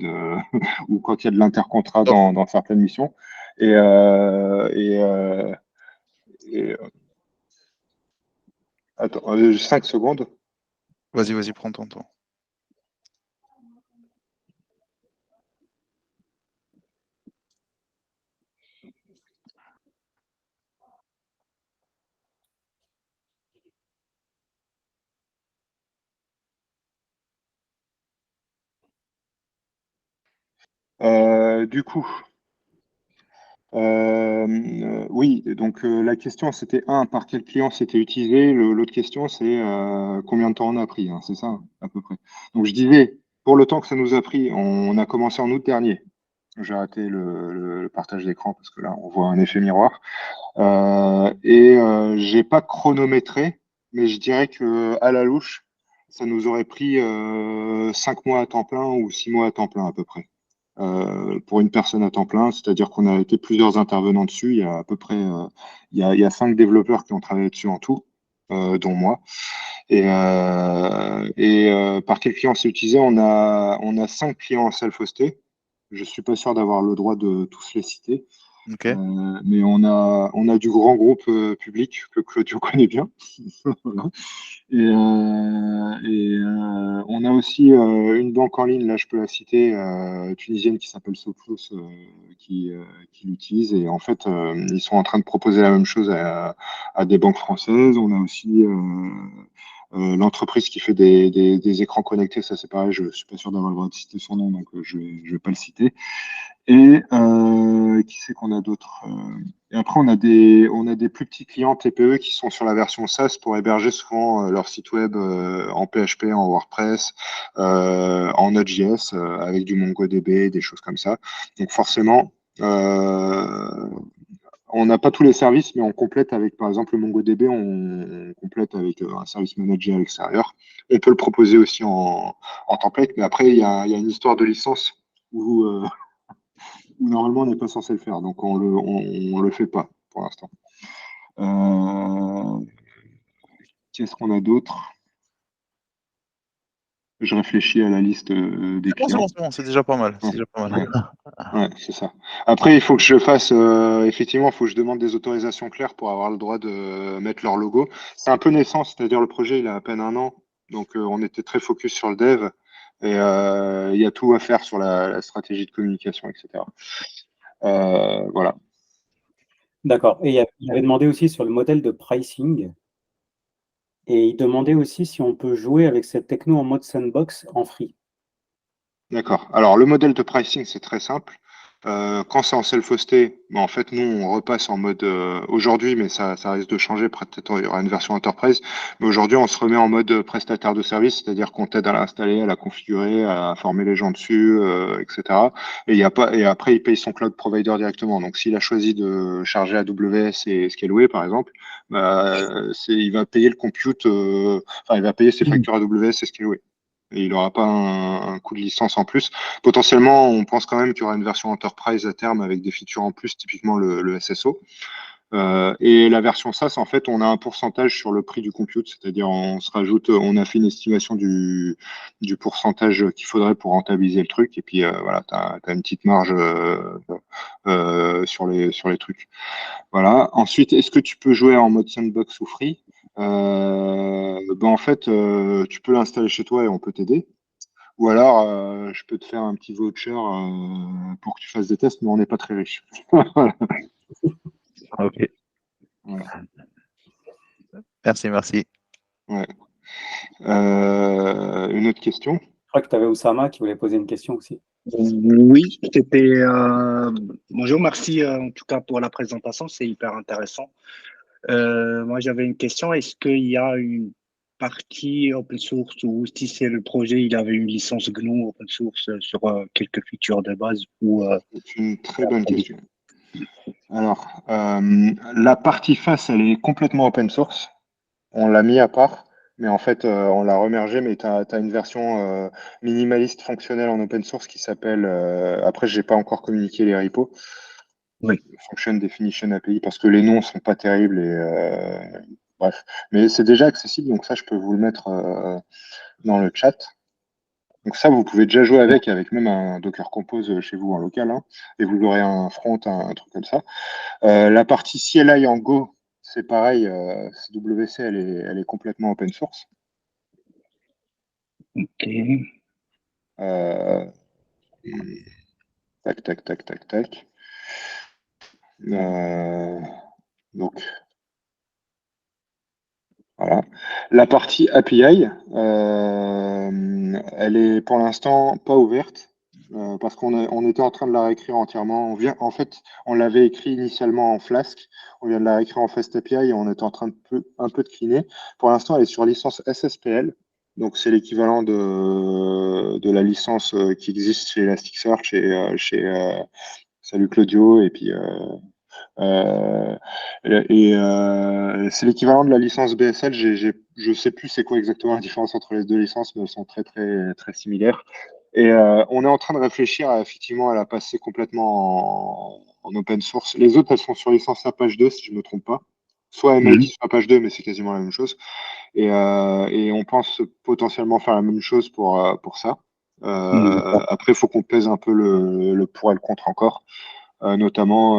ou quand il y a de l'intercontrat Top. dans certaines missions. Et, euh, et, euh, et, attends, 5 secondes. Vas-y, prends ton temps. Du coup, Oui, donc la question c'était par quel client c'était utilisé. L'autre question c'est combien de temps on a pris, hein, c'est ça à peu près. Donc je disais, pour le temps que ça nous a pris, on a commencé en août dernier. J'ai arrêté le partage d'écran parce que là on voit un effet miroir. J'ai pas chronométré, mais je dirais que à la louche, ça nous aurait pris 5 mois à temps plein ou 6 mois à temps plein à peu près pour une personne à temps plein, c'est-à-dire qu'on a été plusieurs intervenants dessus. Il y a à peu près il y a 5 développeurs qui ont travaillé dessus en tout, dont moi. Par quel client c'est utilisé? On a 5 clients self-hostés. Je suis pas sûr d'avoir le droit de tous les citer. Ok. Mais on a du grand groupe public que Claudio connaît bien. Voilà. On a aussi une banque en ligne, là je peux la citer, tunisienne qui s'appelle Soflus, qui l'utilise. Et en fait, ils sont en train de proposer la même chose à des banques françaises. On a aussi l'entreprise qui fait des écrans connectés, ça c'est pareil, je ne suis pas sûr d'avoir le droit de citer son nom, donc je ne vais pas le citer. Qui c'est qu'on a d'autres Et après, on a des plus petits clients TPE qui sont sur la version SaaS pour héberger souvent leur site web en PHP, en WordPress, en Node.js, avec du MongoDB, des choses comme ça. Donc forcément, on n'a pas tous les services, mais on complète avec, par exemple, le MongoDB, on complète avec un service manager à l'extérieur. On peut le proposer aussi en template, mais après, il y a une histoire de licence où normalement on n'est pas censé le faire, donc on le fait pas pour l'instant. Qu'est-ce qu'on a d'autre? Je réfléchis à la liste des clients. C'est bon, c'est déjà pas mal. C'est Ouais, déjà pas ouais, mal. ouais, c'est ça. Après, il faut que je fasse, effectivement, il faut que je demande des autorisations claires pour avoir le droit de mettre leur logo. C'est un peu naissant, c'est-à-dire le projet, il a à peine un an, donc on était très focus sur le dev, et il y a tout à faire sur la stratégie de communication, etc. Voilà. D'accord. Et il avait demandé aussi sur le modèle de pricing. Et il demandait aussi si on peut jouer avec cette techno en mode sandbox en free. D'accord. Alors, le modèle de pricing, c'est très simple. Quand c'est en self-hosté, en fait, nous, on repasse en mode aujourd'hui, mais ça risque de changer. Peut-être il y aura une version enterprise. Mais aujourd'hui, on se remet en mode prestataire de service, c'est-à-dire qu'on t'aide à l'installer, à la configurer, à former les gens dessus, etc. Et il y a pas, et après, il paye son cloud provider directement. Donc, s'il a choisi de charger AWS et Scaleway, par exemple, il va payer le compute, il va payer ses factures AWS et Scaleway. Et il n'aura pas un coût de licence en plus. Potentiellement, on pense quand même qu'il y aura une version Enterprise à terme avec des features en plus, typiquement le SSO. Et la version SaaS, en fait, on a un pourcentage sur le prix du compute, c'est-à-dire on a fait une estimation du pourcentage qu'il faudrait pour rentabiliser le truc, et puis voilà, tu as une petite marge sur les trucs. Voilà. Ensuite, est-ce que tu peux jouer en mode sandbox ou free? En fait, tu peux l'installer chez toi et on peut t'aider. Ou alors, je peux te faire un petit voucher pour que tu fasses des tests, mais on n'est pas très riche. Voilà. Ok. Voilà. Merci, merci. Ouais. Une autre question? Je crois que tu avais Oussama qui voulait poser une question aussi. Oui, c'était. Bonjour, merci en tout cas pour la présentation, c'est hyper intéressant. Moi, j'avais une question. Est-ce qu'il y a une partie open source ou si c'est le projet, il avait une licence GNU open source sur quelques features de base ou C'est une très bonne question. Alors, la partie face, elle est complètement open source. On l'a mis à part, mais en fait, on l'a remergé, mais tu as une version minimaliste fonctionnelle en open source qui s'appelle, après, je n'ai pas encore communiqué les repos, Oui. Function Definition API, parce que les noms sont pas terribles, et bref. Mais c'est déjà accessible, donc ça, je peux vous le mettre dans le chat. Donc ça, vous pouvez déjà jouer avec même un Docker Compose chez vous en local, hein, et vous aurez un front, un truc comme ça. La partie CLI en Go, c'est pareil, CWC, elle est complètement open source. Ok. Tac, tac, tac, tac, tac. Donc, voilà. La partie API, elle est pour l'instant pas ouverte. parce on était en train de la réécrire entièrement. En fait, on l'avait écrit initialement en Flask. On vient de la réécrire en FastAPI et on est en train un peu de cleaner. Pour l'instant, elle est sur licence SSPL. Donc, c'est l'équivalent de la licence qui existe chez Elasticsearch et chez Salut Claudio. Et puis, c'est l'équivalent de la licence BSL. Je sais plus c'est quoi exactement la différence entre les deux licences, mais elles sont très, très, très similaires. Et on est en train de réfléchir effectivement à la passer complètement en open source. Les autres, elles sont sur licence Apache 2, si je ne me trompe pas. Soit ML qui sont Apache 2, mais c'est quasiment la même chose. Et on pense potentiellement faire la même chose pour ça. Après, il faut qu'on pèse un peu le pour et le contre encore. Notamment,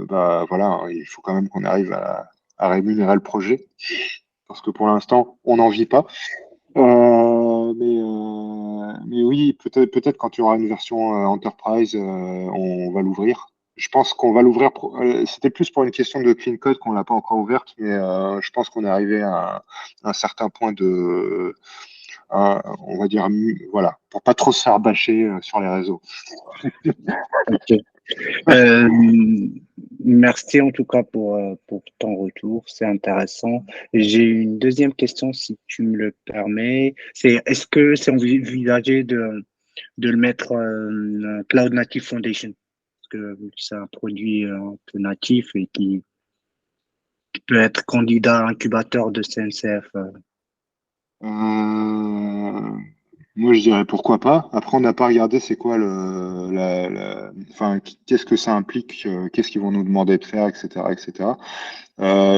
voilà, il faut quand même qu'on arrive à rémunérer le projet. Parce que pour l'instant, on n'en vit pas. Mais oui, peut-être quand il y aura une version Enterprise, on va l'ouvrir. Je pense qu'on va l'ouvrir. C'était plus pour une question de clean code qu'on l'a pas encore ouverte, mais je pense qu'on est arrivé à un certain point on va dire, voilà, pour pas trop se faire bâcher sur les réseaux. Ok. Merci en tout cas pour ton retour, c'est intéressant. J'ai une deuxième question, si tu me le permets. Est-ce que c'est envisagé de le mettre Cloud Native Foundation? Parce que c'est un produit un peu natif et qui peut être candidat incubateur de CNCF. Moi, je dirais pourquoi pas. Après, on n'a pas regardé c'est quoi enfin, qu'est-ce que ça implique, qu'est-ce qu'ils vont nous demander de faire, etc., etc.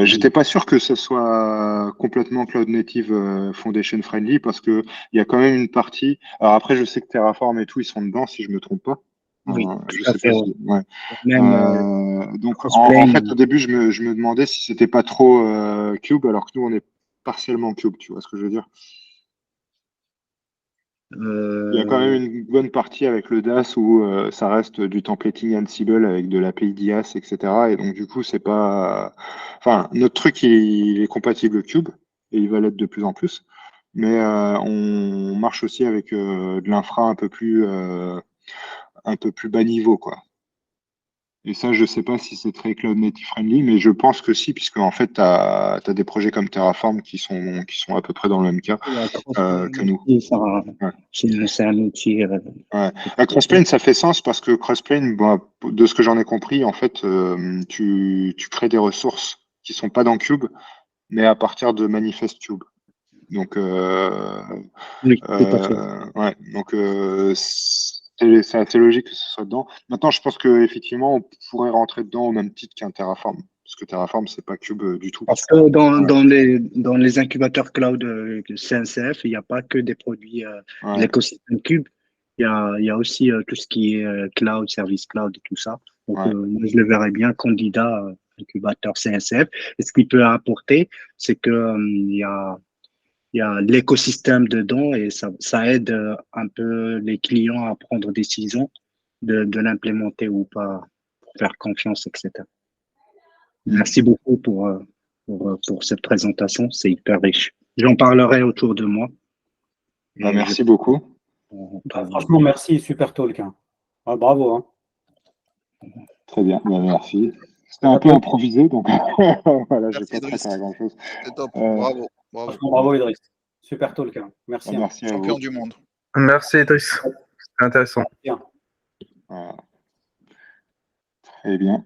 J'étais pas sûr que ce soit complètement Cloud Native Foundation friendly parce que il y a quand même une partie. Alors après, je sais que Terraform et tout, ils sont dedans, si je me trompe pas. Oui, Je tout à sais fait. pas si. Ouais. Même Donc, en Crossplane. fait, au début, je me demandais si c'était pas trop Cube, alors que nous, on est partiellement Cube. Tu vois ce que je veux dire? Il y a quand même une bonne partie avec le DAS où ça reste du templating Ansible avec de l'API DIAS, etc. Et donc, du coup, c'est pas. Enfin, notre truc, il est compatible Cube et il va l'être de plus en plus. Mais on marche aussi avec de l'infra un peu plus bas niveau, quoi. Et ça, je sais pas si c'est très cloud native friendly, mais je pense que si, puisque en fait, tu as des projets comme Terraform qui sont à peu près dans le même cas que nous. Ouais. C'est un outil. Ouais. Crossplane, ça fait sens parce que Crossplane, bon, de ce que j'en ai compris, en fait, tu crées des ressources qui sont pas dans Cube, mais à partir de Manifest Cube. Donc, Oui, tout à fait. ouais. Donc, c'est assez logique que ce soit dedans. Maintenant, je pense qu'effectivement, on pourrait rentrer dedans au même titre qu'un Terraform. Parce que Terraform, c'est pas Cube du tout. Parce que Ouais. dans les incubateurs cloud CNCF, il n'y a pas que des produits de Ouais. l'écosystème Cube. Il y a aussi tout ce qui est cloud, service cloud et tout ça. Donc, Ouais. moi, je le verrais bien candidat incubateur CNCF. Et ce qu'il peut apporter, c'est que il y a l'écosystème dedans et ça aide un peu les clients à prendre des décisions de l'implémenter ou pas, pour faire confiance, etc. Merci beaucoup pour cette présentation, c'est hyper riche. J'en parlerai autour de moi. Bah, Et merci beaucoup. Franchement, merci, super talk. Hein. Ah, bravo. Hein. Très bien, bah, merci. C'était un peu improvisé, donc voilà, j'ai Merci pas Idriss, préparé grand-chose. c'est top, bravo, bravo. Franchement, bravo Idriss. Super talk. Hein. Merci. Bah, merci à Champion vous. du monde. Merci, Idriss. C'était intéressant. Bien. Voilà. Très bien.